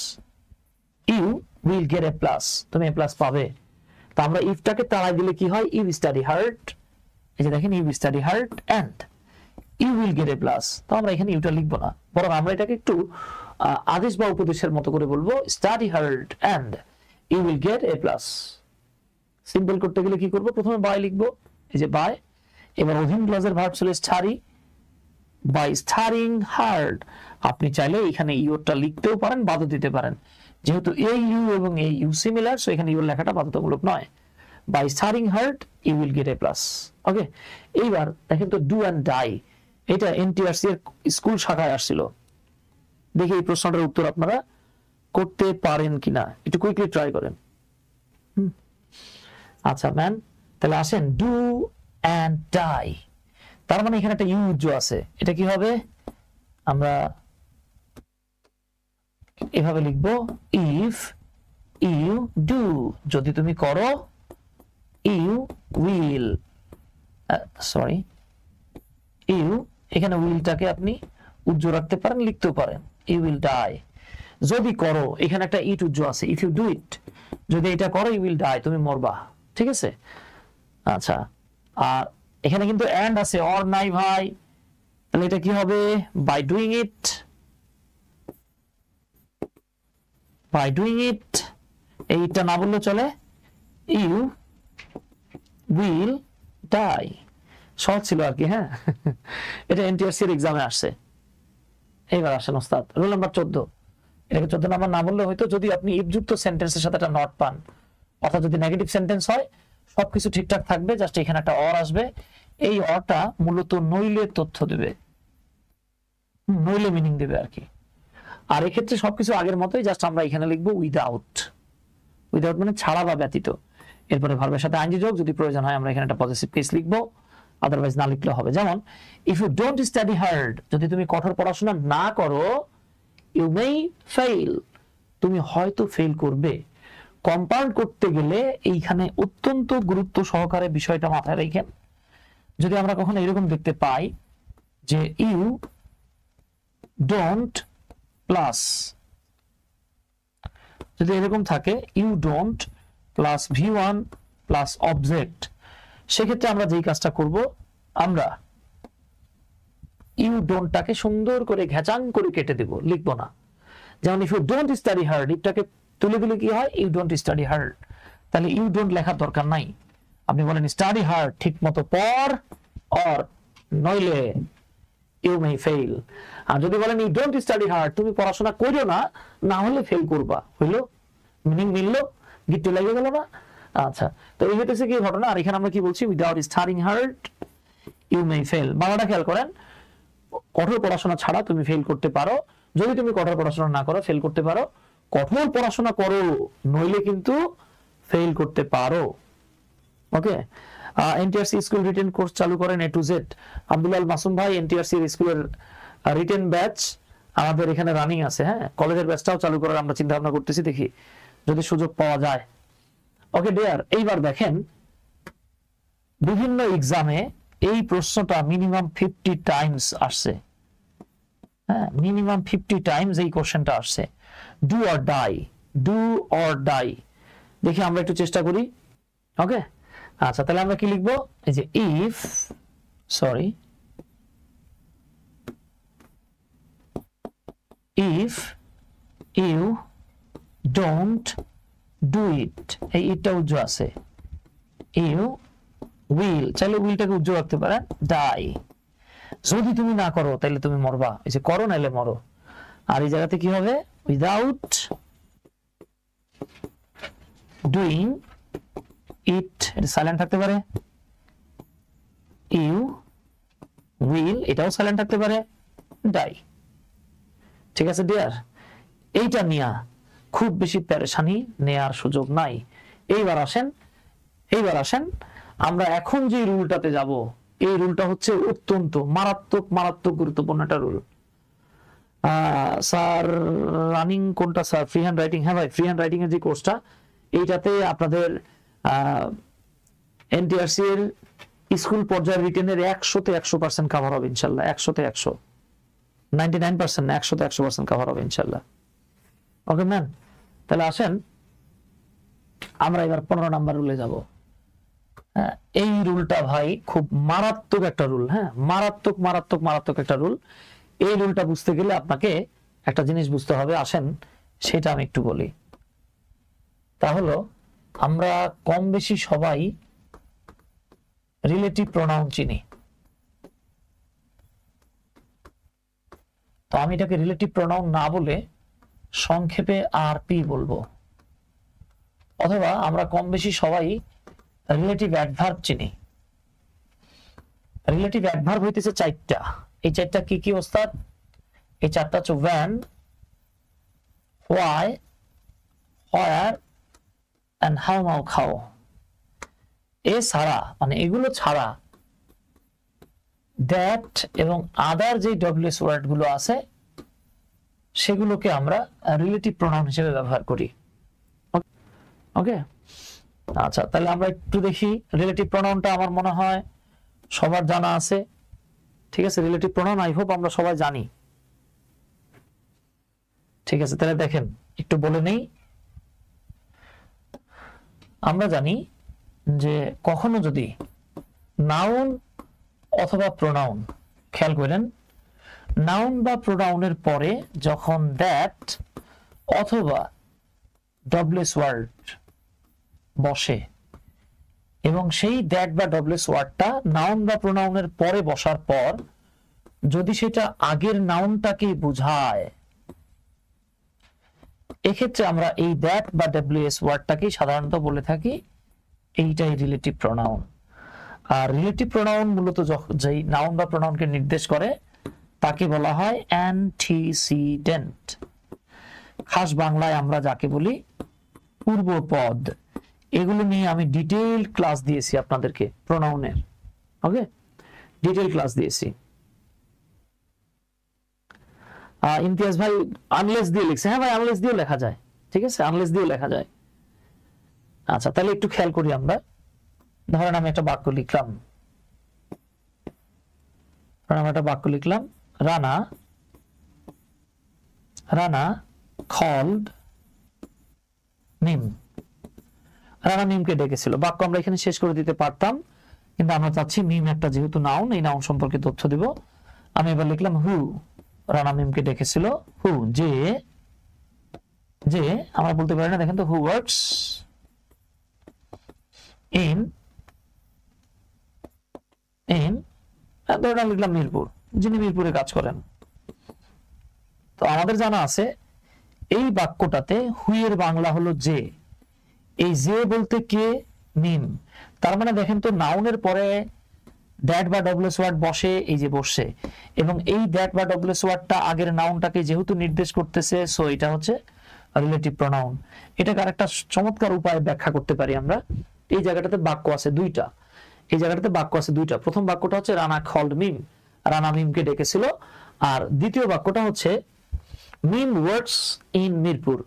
you will get A plus, তুমি এ প্লাস পাবে। তো আমরা ইফটাকে তাড়াই দিলে কি হয়, ইউ স্টাডি হার্ড, এই যে দেখেন you study hard and you will get A plus. তো আমরা এখানে ইউটা লিখবো না, বরং আমরা এটাকে একটু আদেশ বা উপদেশের মতো করে বলবো, study hard and you will get A plus. Simple করতে গেলে কি করব, প্রথমে বাই লিখবো, এই যে বাই, এবার অধীন ক্লজের ভার্ব ছিল স্টাডি, বাই স্টাডিং হার্ড। আপনি চাইলে এখানে ইউটা লিখতেও পারেন, বাদও দিতে পারেন, যেহেতু এই ইউ এবং এই ইউ সিমিলার, সো এখানে ইউর লেখাটা বাধ্যতামূলক নয়। By studying hard you will get A plus. Okay, এইবার দেখেন তো ডু অ্যান্ড ডাই, এটা এনটিআরসি এর স্কুল শাখায় আসছিল, দেখি এই প্রশ্নটার উত্তর আপনারা করতে পারেন কিনা, একটু কুইকলি ট্রাই করেন। আচ্ছা ম্যান, তাহলে আসেন ডু অ্যান্ড ডাই, তার মানে এখানে একটা ইউজ আছে, এটা কি হবে, আমরা এভাবে লিখবো, ইফ ইউ ডু, যদি তুমি করো, ইউ উইল, সরি ইউ, এখানে উইলটাকে আপনি উজ্জ্ব রাখতে পারেন, লিখতেও পারেন, ইউ উইল ডাই। যদি করো, এখানে একটা ইট উজ্জ্ব আছে, ইফ ইউ ডু ইট, যদি এটা করো ইউ উইল ডাই, তুমি মরবা, ঠিক আছে। আচ্ছা, আর এখানে কিন্তু এন্ড আছে, অর নাই ভাই, তাহলে এটা কি হবে, by doing it, by doing it, এইটা না বললে চলে, ইউ উইল ডাই। সহজ ছিল আর কি। হ্যাঁ, এটা এনটিআরসি এর এক্সামে আসছে। এইবার আসেন ওস্তাদ, রুল নাম্বার 14। এটাকে 14 নাম্বার না বললে হয়তো, যদি আপনি ইফ যুক্ত সেন্টেন্সের সাথে একটা নট পান, অর্থাৎ যদি নেগেটিভ সেন্টেন্স হয় সবকিছু ঠিকঠাক থাকবে, জাস্ট এখানে একটা অর আসবে, এই অরটা মূলত নইলে তথ্য দেবে, নইলে মিনিং দেবে আর কি। আর এক্ষেত্রে সবকিছু আগের মতোই, জাস্ট আমরা এখানে লিখবো উইদাউট। উইদাউট মানে ছাড়া বা ব্যতীত। এরপরে ভার্বের সাথে আইনজি যোগ, যদি প্রয়োজন হয় আমরা এখানে একটা পজিটিভ কেস লিখবো, আদারওয়াইজ না লিখলে হবে। যেমন if you don't study hard, যদি তুমি কঠোর পড়াশোনা না করো, ইউ মে ফেইল, তুমি হয়তো ফেল করবে। কম্পাউন্ড করতে গেলে এইখানে অত্যন্ত গুরুত্ব সহকারে বিষয়টা মাথায় রাখেন। যদি আমরা কখনো এরকম দেখতে পাই যে ইউ ডোন্ট প্লাস, যদি এরকম থাকে you don't plus V1 plus object, সেক্ষেত্রে আমরা যেই কাজটা করব, আমরা ইউ ডোন্টটাকে সুন্দর করে ঘেচাং করে কেটে দেব, লিখবো না। যেমন if you don't study hard, ইফটাকে তুলে দিলে কি হয়, ইউ ডোন্ট স্টাডি হার্ড, তাহলে ইউ ডোন্ট লেখার দরকার নাই। আপনি বলেন স্টাডি হার্ড, ঠিক মতো পড়, অর নইলে ইউ মে ফেইল। আর যদি বলেন ইউ ডোন্ট স্টাডি হার্ড, তুমি পড়াশোনা করিও না, না হলে ফেল করবা, হইলো? মিনিং মিললো? গিট্টু লেগে গেল না? আচ্ছা, তো এই হইতেছে কি ঘটনা। আর এখানে আমরা কি বলছি, without studying hard you may fail. বাংলাটা খেয়াল করেন, কঠোর পড়াশোনা ছাড়া তুমি ফেল করতে পারো। যদি তুমি কঠোর পড়াশোনা না করো ফেল করতে পারো, কঠোর পড়াশোনা করো নইলে কিন্তু ফেল করতে পারো। ওকে, এনটিআরসি স্কুল রিটেন কোর্স চালু করেন A to Z। Abdullah Masum ভাই, এনটিআরসি স্কুলের রিটেন ব্যাচ আমাদের এখানে রানিং আছে। হ্যাঁ, কলেজের ব্যাচটাও চালু করার আমরা চিন্তা ভাবনা করতেছি, দেখি যদি সুযোগ পাওয়া যায়। ওকে ডিয়ার, এইবার দেখেন বিভিন্ন এক্সামে এই প্রশ্নটা মিনিমাম 50 টাইমস আসছে। হ্যাঁ, মিনিমাম 50 টাইমস এই কোশ্চেনটা আসছে। Do or die, do or die. দেখি আমরা একটু চেষ্টা করি। ওকে, আচ্ছা তাহলে আমরা কি লিখবো, এই যে if, sorry, if you don't do it, এই ইটটা উজ্জ্ব আছে, ইউ উইল, চাইলে উইলটাকে উজ্জ্ব রাখতে পারেন, ডাই। যদি তুমি না করো তাহলে তুমি মরবা, এই যে করো নাইলে মরো। আর এই জায়গাতে কি হবে, উইদাউট ডুইং ইট, এটা সাইলেন্ট থাকতে পারে, ইউ উইল, এটাও সাইলেন্ট থাকতে পারে, ডাই। ঠিক আছে ডিয়ার, এইটা নিয়ে খুব বেশি পেরেশানি নেয়ার সুযোগ নাই। এইবার আসেন আমরা এখন যে রুলটাতে যাব, এই রুলটা হচ্ছে অত্যন্ত মারাত্মক গুরুত্বপূর্ণ একটা রুল। স্যার রানিং কোনটা স্যার? Free hand writing. হ্যাঁ ভাই, ফ্রি হ্যান্ড রাইটিং এর যে কোর্সটা, এইটাতে আপনাদের এনটিআরসি এর স্কুল পর্যায়ের রিটেনের 100-তে 100% কভার হবে ইনশাল্লাহ। 100-তে 100, 99% না, 100-তে 100% কভার হবে ইনশাল্লাহ। ওকে ম্যান, তাহলে আসেন আমরা এবার 15 নাম্বার রুলে যাব। এই রুলটা ভাই খুব মারাত্মক একটা রুল। হ্যাঁ, মারাত্মক একটা রুল। এই রুলটা বুঝতে গেলে আপনাকে একটা জিনিস বুঝতে হবে, আসেন সেটা আমি একটু বলি। তা হলো, আমরা কম বেশি সবাই রিলেটিভ প্রোনাউন চিনি। তো আমি এটাকে রিলেটিভ প্রোনাউন না বলে সংক্ষেপে আরপি বলবো। অথবা আমরা কম বেশি সবাই রিলেটিভ অ্যাডভার্ব চিনি। রিলেটিভ অ্যাডভার্ব হইতেছে 4টা। এই 4টা কি কি ওস্তাদ? এই 4টা হচ্ছে when, why, where and how, how। এছাড়া মানে এগুলো ছাড়া that এবং আদার যে ডব্লিউএস ওয়ার্ড গুলো আছে সেগুলোকে আমরা রিলেটিভ প্রোনাউন হিসেবে ব্যবহার করি। ওকে, আচ্ছা তাহলে আমরা একটু দেখি। রিলেটিভ প্রোনাউনটা আমার মনে হয় সবার জানা আছে। ঠিক আছে, রিলেটিভ প্রোনাউন আই হোপ আমরা সবাই জানি। ঠিক আছে, তাহলে দেখেন একটু বলে নেই। আমরা জানি যে কখনো যদি নাউন অথবা প্রোনাউন, খেয়াল করেন, নাউন বা প্রোনাউনের পরে যখন দ্যাট অথবা ডব্লিউএস ওয়ার্ড বসে, এবং সেই দ্যাট বা ডব্লিউএস ওয়ার্ডটা নাউন বা প্রোনাউনের পরে বসার পর যদি সেটা আগের নাউনটাকে বোঝায়, এক্ষেত্রে আমরা এই দ্যাট বা ডব্লিউএস ওয়ার্ডটাকে সাধারণত বলে থাকি এইটাই রিলেটিভ প্রোনাউন। আর রিলেটিভ প্রোনাউন মূলত যেই নাউন বা প্রোনাউনকে নির্দেশ করে তাকে বলা হয় অ্যান্টিসিডেন্ট। খাস বাংলায় আমরা যাকে বলি পূর্বপদ। এগুলো নিয়ে আমি ডিটেইল ক্লাস দিয়েছি আপনাদেরকে প্রোনাউনের, ওকে, ডিটেইল ক্লাস দিয়েছি। ইমতিয়াজ ভাই আনলেস দিয়ে লিখছে, হ্যাঁ ভাই আনলেস দিয়ে লেখা যায়, ঠিক আছে, আনলেস দিয়ে লেখা যায়। আচ্ছা তাহলে একটু খেয়াল করি আমরা। ধরেন আমি একটা বাক্য লিখলাম, রানা called মিম। রানা মিমকে ডেকেছিল। বাক্য আমরা এখানে শেষ করে দিতে পারতাম, কিন্তু আমরা চাচ্ছি মিম একটা যেহেতু নাউন, এই নাউন সম্পর্কে তথ্য দিব। আমি এবার লিখলাম হু, রানা মিমকে ডেকেছিল। হু যে, আমরা বলতে পারি না, দেখেন তো, হু ওয়ার্কস ইন ধরেন লিখলাম মিরপুর, যিনি মিরপুরে কাজ করেন। তো আমাদের জানা আছে এই বাক্যটাতে হু এর বাংলা হলো যে। এই যে বলতে কে? মিম। তার মানে দেখেন তো নাউনের পরে দ্যাট বা ডব্লিউএস ওয়ার্ড বসে, এই যে বসে, এবং এই দ্যাট বা ডব্লিউএস ওয়ার্ডটা আগের নাউনটাকে যেহেতু নির্দেশ করতেছে, সো এটা হচ্ছে রিলেটিভ প্রোনাউন। এটাকে আরেকটা চমৎকার উপায়ে ব্যাখ্যা করতে পারি আমরা। এই জায়গাটাতে বাক্য আছে দুইটা, প্রথম বাক্যটা হচ্ছে রানা কল্ড মিম, রানা মিমকে ডেকেছিল। আর দ্বিতীয় বাক্যটা হচ্ছে মিম ওয়ার্কস ইন মিরপুর,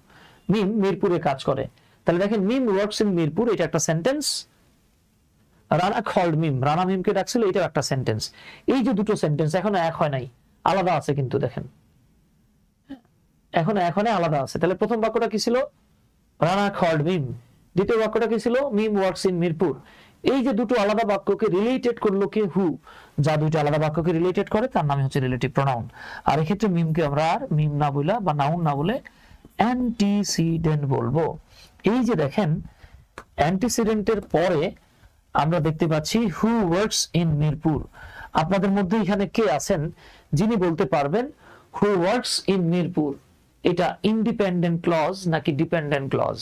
মিম মিরপুরে কাজ করে। তাহলে দেখেন মিম ওয়ার্কস ইন মিরপুর, এটা একটা সেন্টেন্স। রানা কল্ড মিম, রানা মিমকে ডাকছিল, এটা একটা সেন্টেন্স। এই যে দুটো সেন্টেন্স এখনো এক হয় নাই, আলাদা আছে, কিন্তু দেখেন এখনো আলাদা আছে। তাহলে প্রথম বাক্যটা কি ছিল? রানা কল্ড মিম। দ্বিতীয় বাক্যটা কি ছিল? মিম ওয়ার্কস ইন মিরপুর। এই যে দুটো আলাদা বাক্যকে রিলেটেড করলো কে? হু। যা দুইটা আলাদা বাক্যকে রিলেটেড করে তার নাম হচ্ছে রিলেটিভ প্রোনাউন। আর এক্ষেত্রে মিমকে আমরা আর মিম না বলা বা নাউন না বলে অ্যান্টিসিডেন্ট বলবো। এই যে দেখেন অ্যান্টিসিডেন্টের পরে আমরা দেখতে পাচ্ছি হু ওয়ার্কস ইন মিরপুর। আপনাদের মধ্যে এখানে কে আছেন যিনি বলতে পারবেন হু ওয়ার্কস ইন মিরপুর এটা ইন্ডিপেন্ডেন্ট ক্লজ নাকি ডিপেন্ডেন্ট ক্লজ?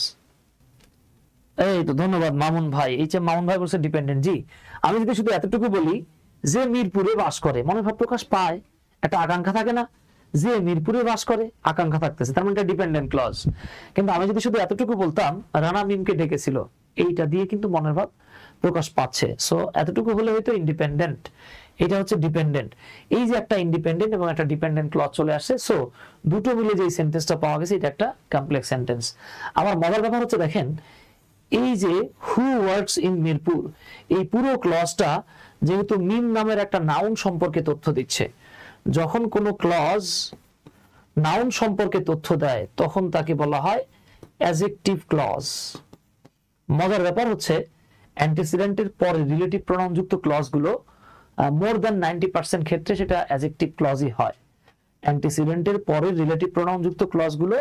এই তো ধন্যবাদ মামুন ভাই। এই যে মামুন ভাই বলছে ডিপেন্ডেন্ট। জি, আমি যদি শুধু এতটুকু বলি যে মিরপুরে বাস করে, মনে ভাব প্রকাশ পায়, একটা আকাঙ্ক্ষা থাকে না, যে মিরপুরে বাস করে, আকাঙ্ক্ষা থাকতেছে, তার মানে এটা ডিপেন্ডেন্ট ক্লজ। কিন্তু আমি যদি শুধু এতটুকু বলতাম রানা মিমকে ডেকেছিল, এইটা দিয়ে কিন্তু মনের ভাব প্রকাশ পাচ্ছে। সো এতটুকু হলে হয়তো ইন্ডিপেন্ডেন্ট, এটা হচ্ছে ডিপেন্ডেন্ট। এই যে একটা ইন্ডিপেন্ডেন্ট এবং একটা ডিপেন্ডেন্ট ক্লজ চলে আসছে, সো দুটো মিলে যে সেন্টেন্সটা পাওয়া গেছে এটা একটা কমপ্লেক্স সেন্টেন্স। আমার মজার ব্যাপার হচ্ছে দেখেন এই যে হু ওয়ার্কস ইন মিরপুর, এই পুরো ক্লজটা যেহেতু মিম নামের একটা নাউন সম্পর্কে তথ্য দিচ্ছে, যখন কোনো ক্লজ নাউন সম্পর্কে তথ্য দেয় তখন তাকে বলা হয় অ্যাডজেক্টিভ ক্লজ। মজার ব্যাপার হচ্ছে অ্যান্টিসিডেন্টের পরে রিলেটিভ প্রোনাউন যুক্ত ক্লজগুলো মোর দ্যান 90% ক্ষেত্রে সেটা অ্যাডজেক্টিভ ক্লজই হয়। অ্যান্টিসিডেন্টের পরে রিলেটিভ প্রোনাউন যুক্ত ক্লজগুলো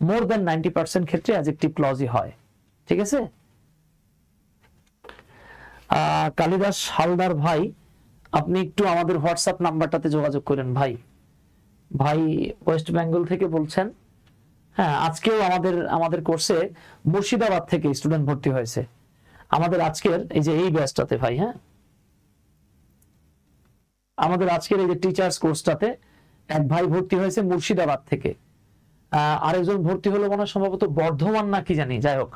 মোর দ্যান 90% ক্ষেত্রে অ্যাডজেক্টিভ ক্লজই হয়। ঠিক আছে? কালিদাস হালদার ভাই, আপনি একটু আমাদের হোয়াটসঅ্যাপ নাম্বারটাতে যোগাযোগ করেন ভাই। ভাই ওয়েস্ট বেঙ্গল থেকে বলছেন। হ্যাঁ, আজকেও আমাদের কোর্সে মুর্শিদাবাদ থেকে স্টুডেন্ট ভর্তি হয়েছে আমাদের আজকের এই যে এই ব্যাচটাতে ভাই। হ্যাঁ, আমাদের আজকের এই যে টিচার্স কোর্সটাতে এক ভাই ভর্তি হয়েছে মুর্শিদাবাদ থেকে, আরেকজন ভর্তি হলো মনে সম্ভবত বর্ধমান না কি জানি, যাই হোক,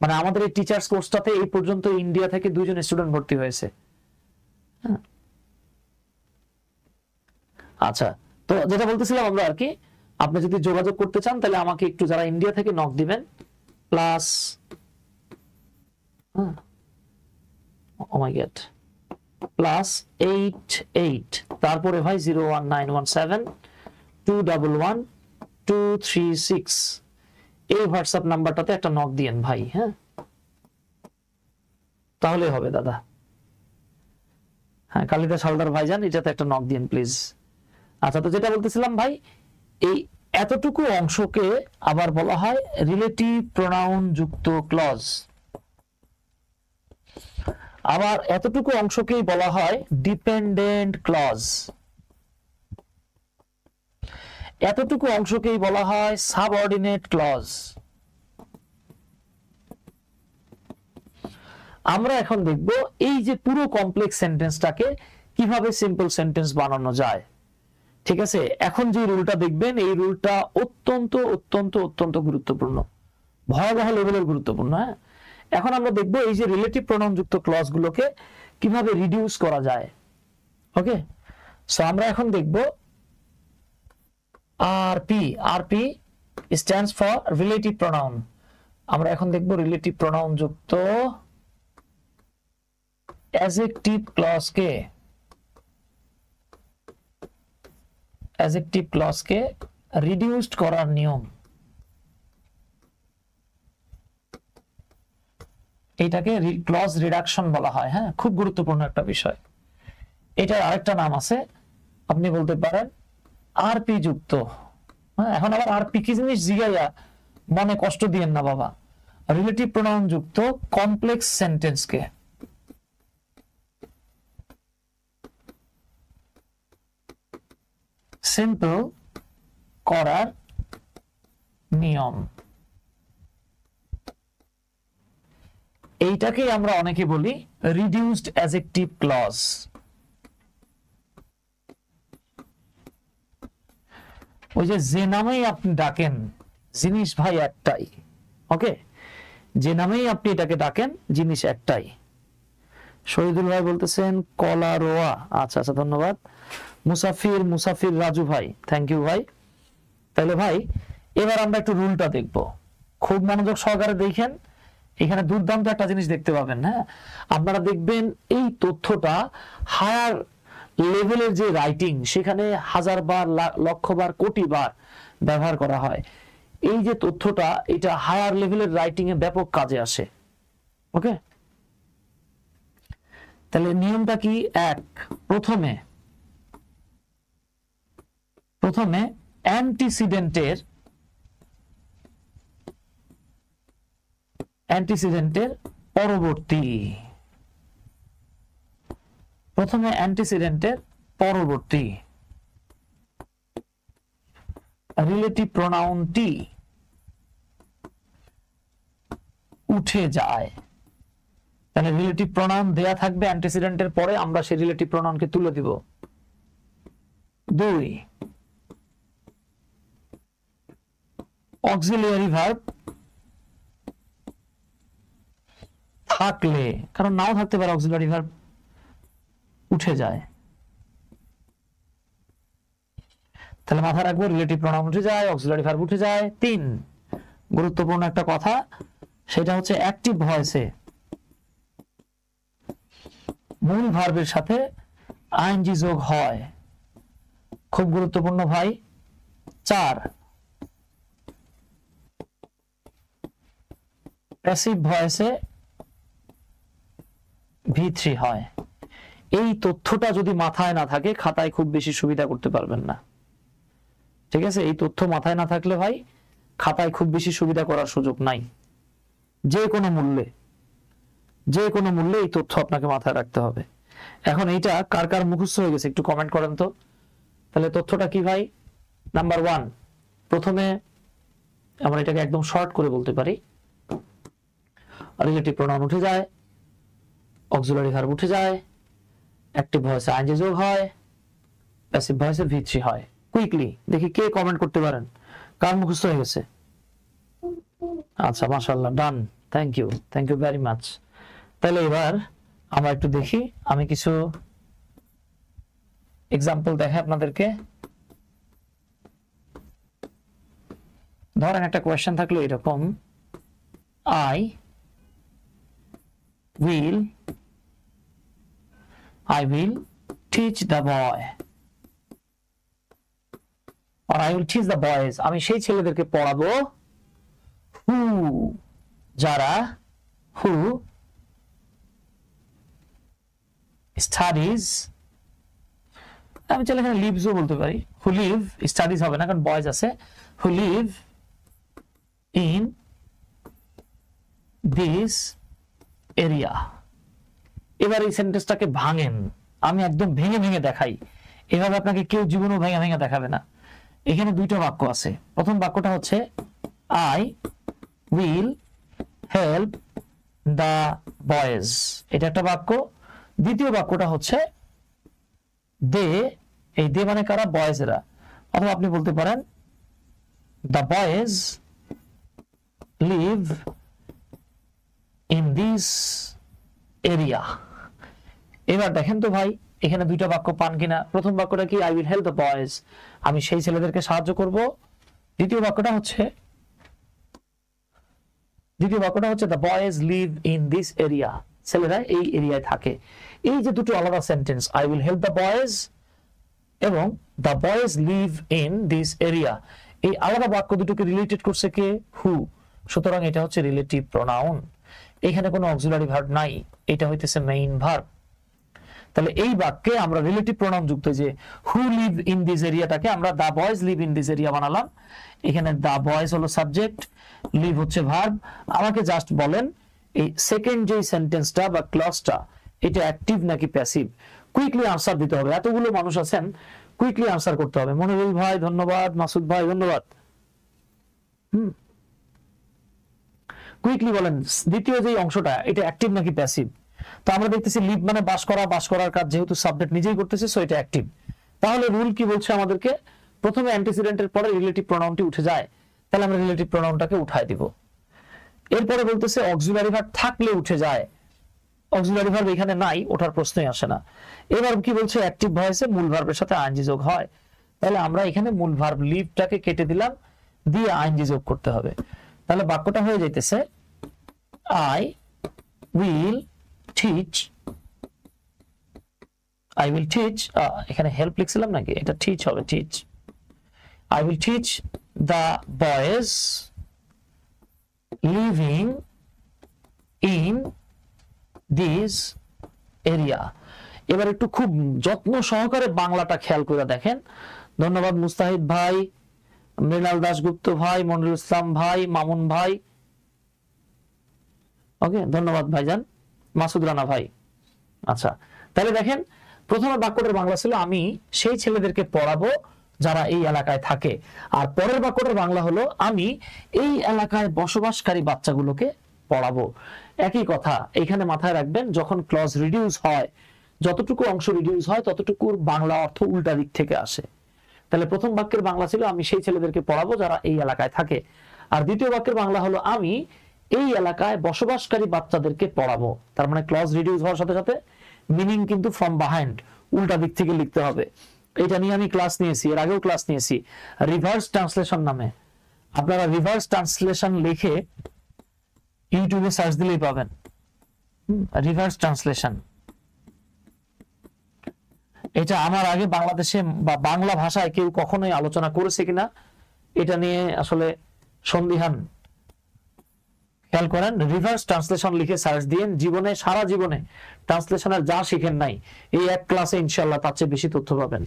মানে আমাদের এই টিচার্স কোর্সটাতে এই পর্যন্ত ইন্ডিয়া থেকে 2 জন স্টুডেন্ট ভর্তি হয়েছে। আচ্ছা, তো যেটা বলতেছিলাম আমরা আর কি, আপনি যদি যোগাযোগ করতে চান তাহলে আমাকে একটু যারা ইন্ডিয়া থেকে নক দিবেন, প্লাস +88 তারপরে ভাই 01917211236 এই হোয়াটসঅ্যাপ নাম্বারটাতে একটা নক দিয়েন ভাই। হ্যাঁ, তাহলে হবে দাদা। হ্যাঁ, কালিদাস হালদার ভাইজান, এটাতে একটা নক দিয়েন প্লিজ। আচ্ছা, তো যেটা বলতেছিলাম ভাই, এই এতটুকু অংশকে আবার বলা হয় রিলেটিভ প্রোনাউন যুক্ত ক্লজ। আবার এতটুকু অংশকেই বলা হয় ডিপেন্ডেন্ট ক্লজ, এতটুকু অংশকেই বলা হয় সাবঅর্ডিনেট ক্লজ। আমরা এখন দেখব এই যে পুরো কমপ্লেক্স সেন্টেন্সটাকে কিভাবে সিম্পল সেন্টেন্স বানানো যায়। ঠিক আছে, এখন যে রুলটা দেখবেন এই রুলটা অত্যন্ত অত্যন্ত অত্যন্ত গুরুত্বপূর্ণ, ভয়াবহ লেভেলের গুরুত্বপূর্ণ। হ্যাঁ, এখন আমরা দেখব এই যে রিলেটিভ প্রোনাউন যুক্ত ক্লজ গুলোকে কিভাবে রিডিউস করা যায়। ওকে, সো আমরা এখন দেখব RP. RP stands for relative pronoun. আমরা এখন দেখব রিলেটিভ প্রোনাউন যুক্ত অ্যাডজেক্টিভ ক্লজকে, অ্যাডজেক্টিভ ক্লজকে রিডিউসড করার নিয়ম। এটাকে ক্লজ রিডাকশন বলা হয়। হ্যাঁ, খুব গুরুত্বপূর্ণ একটা বিষয়। এটার আরেকটা নাম আছে, আপনি বলতে পারেন আরপি যুক্ত। হ্যাঁ, এখন আবার আরপি কি জিনিস জিগাইয়া মনে কষ্ট দিয়েন না বাবা। রিলেটিভ প্রোনাউন যুক্ত কমপ্লেক্স সেন্টেন্সকে সিম্পল করার নিয়ম, এইটাকে আমরা অনেকে বলি রিডিউসড অ্যাডজেক্টিভ ক্লজ। ওই যে নামেই আপনি ডাকেন জিনিস ভাই একটাই। ওকে, যে নামেই আপনি এটাকে ডাকেন জিনিস একটাই। শহীদুল ভাই বলতেছেন কলা রোয়া, আচ্ছা আচ্ছা, ধন্যবাদ। মুসাফির, মুসাফির রাজু ভাই, থ্যাংক ইউ ভাই। তাহলে ভাই এবার আমরা একটু রুলটা দেখব, খুব মনোযোগ সহকারে দেখেন। এখানে দুর্দান্ত একটা জিনিস দেখতে পাবেন। হ্যাঁ, আপনারা দেখবেন এই তথ্যটা হায়ার লেভেলের যে রাইটিং সেখানে হাজার বার, লক্ষ বার, কোটি বার ব্যবহার করা হয়। এই যে তথ্যটা এটা হায়ার লেভেলের রাইটিং এ ব্যাপক কাজে আসে। ওকে, তাহলে নিয়মটা কি? এক, প্রথমে অ্যান্টিসিডেন্টের পরবর্তী, প্রথমে অ্যান্টিসিডেন্টের পরবর্তী রিলেটিভ প্রোনাউনটি উঠে যায়। তাহলে রিলেটিভ প্রোনাউন দেয়া থাকবে অ্যান্টিসিডেন্টের পরে, আমরা সেই রিলেটিভ প্রোনাউনকে তুলে দিব। দুই, অক্সিলিয়ারি ভার্ব থাকলে, কারণ নাও থাকতে পারে, অক্সিলিয়ারি ভার্ব উঠে যায়। তাহলে মাথায় রাখবো রিলেটিভ প্রোনাউন উঠে যায়, অক্সিলিয়ারি ভার্ব উঠে যায়। তিন, গুরুত্বপূর্ণ একটা কথা, সেটা হচ্ছে অ্যাক্টিভ ভয়েসে মূল ভার্বের সাথে আইএনজি যোগ হয়, খুব গুরুত্বপূর্ণ ভাই। চার, প্যাসিভ ভয়েসে V3 হয়। এই তথ্যটা যদি মাথায় না থাকে খাতায় খুব বেশি সুবিধা করতে পারবেন না। ঠিক আছে, এই তথ্য মাথায় না থাকলে ভাই খাতায় খুব বেশি সুবিধা করার সুযোগ নাই। যে কোনো মূল্যে এই তথ্য আপনাকে মাথায় রাখতে হবে। এখন এইটা কার কার মুখস্থ হয়ে গেছে একটু কমেন্ট করেন তো। তাহলে তথ্যটা কি ভাই? নাম্বার ওয়ান, প্রথমে আমরা এটাকে একদম শর্ট করে বলতে পারি, রিলেটিভ প্রোনাউন উঠে যায়, অক্সিলারি ভার্ব উঠে যায়, অ্যাক্টিভ ভয়েসে আইএনজি যোগ হয়, প্যাসিভ ভয়েসে V3 হয়। কুইকলি দেখি কে কমেন্ট করতে পারেন, কার মুখস্থ হয়ে গেছে। আচ্ছা, মাশাআল্লাহ, ডান, থ্যাংক ইউ ভেরি মাচ। তাহলে এবার আমরা একটু দেখি, আমি কিছু এক্সাম্পল দেখাই আপনাদেরকে। ধরেন একটা কোয়েশ্চেন থাকলো এরকম, I will teach the boy, or I will teach the boys, আমি সেই ছেলেদেরকে পড়াবো who, যারা who studies, আমি চাইলে এখানে লিভসও বলতে পারি, who live, studies হবে না কারণ বয়েজ আছে, who live in this area, এবার এই সেন্টেন্সটাকে ভাঙেন, আমি একদম ভেঙে ভেঙে দেখাই, এভাবে আপনাকে কেউ জীবনেও ভেঙে ভেঙে দেখাবে না। এখানে দুইটা বাক্য আছে, প্রথম বাক্যটা হচ্ছে I will help the boys, এটা একটা বাক্য। দ্বিতীয় বাক্যটা হচ্ছে দে, এই দে মানে কারা? বয়েজেরা। অথবা আপনি বলতে পারেন the boys live in this area. এবার দেখেন তো ভাই এখানে দুইটা বাক্য পান কিনা। প্রথম বাক্যটা কি? I will help the boys, আমি সেই ছেলেদেরকে সাহায্য করব। দ্বিতীয় বাক্যটা হচ্ছে the boys live in this area, ছেলেরা এই এরিয়ায় থাকে। এই যে দুটো আলাদা sentence, I will help the boys এবং the boys live in this area, এই আলাদা বাক্য দুটোকে রিলেটেড করছে কে? হু। সুতরাং এটা হচ্ছে রিলেটিভ প্রোনাউন, এখানে কোনো অক্সিলারি ভার্ব নাই, এটা হইতেছে মেইন ভার্ব। তাহলে এই বাক্যে আমরা রিলেটিভ প্রোনাউন যুক্ত যে হু লিভ ইন দিস এরিয়াটাকে আমরা the boys live in this area বানালাম। এখানে দা বয়েজ হলো সাবজেক্ট, লিভ হচ্ছে ভার্ব। আমাকে জাস্ট বলেন এই সেকেন্ড যে সেন্টেন্সটা বা ক্লজটা এটা অ্যাক্টিভ নাকি প্যাসিভ, কুইকলি আনসার দিতে হবে। এতগুলো মানুষ আছেন, কুইকলি আনসার করতে হবে। মনিরুল ভাই ধন্যবাদ, মাসুদ ভাই ধন্যবাদ। কুইকলি বলেন দ্বিতীয় যে অংশটা এটা অ্যাক্টিভ নাকি প্যাসিভ। তো আমরা দেখতেছি লিভ মানে বাস করা, বাস করার কাজ যেহেতু সাবজেক্ট নিজেই করতেছে সো এটা অ্যাক্টিভ। তাহলে রুল কি বলছে আমাদেরকে? প্রথমে অ্যান্টিসিডেন্টের পরে রিলেটিভ প্রোনাউনটি উঠে যায়, তাহলে আমরা রিলেটিভ প্রোনাউনটাকে উঠায় দিব। এরপরে বলতেছে অক্সিলারি ভার্ব থাকলে উঠে যায়, অক্সিলারি ভার্ব এখানে নাই, ওঠার প্রশ্নই আসে না। এবার কি বলছে? অ্যাক্টিভ ভয়েসে মূল ভার্বের সাথে আইএনজি যোগ হয়, তাহলে আমরা এখানে মূল ভার্ব লিভটাকে কেটে দিলাম, দিয়ে আইএনজি যোগ করতে হবে। তাহলে বাক্যটা হয়ে যাইতেছে I will teach, I will teach, এখানে হেল্প লিখছিলাম নাকি? এটা টিচ হবে, teach. I will teach the boys living in this area। এবার একটু খুব যত্ন সহকারে বাংলাটা খেয়াল করে দেখেন। ধন্যবাদ মুস্তাহিদ ভাই, মৃণাল দাশগুপ্ত ভাই, মনিরুল ইসলাম ভাই, মামুন ভাই, ওকে ধন্যবাদ ভাইজান, মাসুদ রানা ভাই। আচ্ছা তাহলে দেখেন প্রথমে বাক্যটার বাংলা ছিল আমি সেই ছেলেদেরকে পড়াবো যারা এই এলাকায় থাকে, আর পরের বাক্যটার বাংলা হলো আমি এই এলাকায় বসবাসকারী বাচ্চাগুলোকে পড়াবো। একই কথা এখানে মাথায় রাখবেন, যখন ক্লজ রিডিউস হয়, যতটুকু অংশ রিডিউস হয় ততটুকুর বাংলা অর্থ উল্টা দিক থেকে আসে। তাহলে প্রথম বাক্যের বাংলা ছিল আমি সেই ছেলেদেরকে পড়াবো যারা এই এলাকায় থাকে, আর দ্বিতীয় বাক্যের বাংলা হলো আমি এই এলাকায় বসবাসকারী বাচ্চাদেরকে পড়াবো। তার মানে ক্লজ রিডিউস হওয়ার সাথে সাথে মিনিং কিন্তু ফ্রম বিহাইন্ড, উল্টা দিক থেকে লিখতে হবে। এটা নিয়ে আমি ক্লাস নিয়েছি, এর আগেও ক্লাস নিয়েছি রিভার্স ট্রান্সলেশন নামে। আপনারা রিভার্স ট্রান্সলেশন লিখে ইউটিউবে সার্চ দিলেই পাবেন রিভার্স ট্রান্সলেশন। এটা আমার আগে বাংলাদেশে বা বাংলা ভাষায় কেউ কখনোই আলোচনা করেছে কিনা এটা নিয়ে আসলে সন্দিহান। খেয়াল করেন, রিভার্স ট্রান্সলেশন লিখে সার্চ দিয়েন, জীবনে সারা জীবনে ট্রান্সলেশনের যা শিখেন নাই এই এক ক্লাসে ইনশাআল্লাহ তার চেয়ে বেশি তথ্য পাবেন।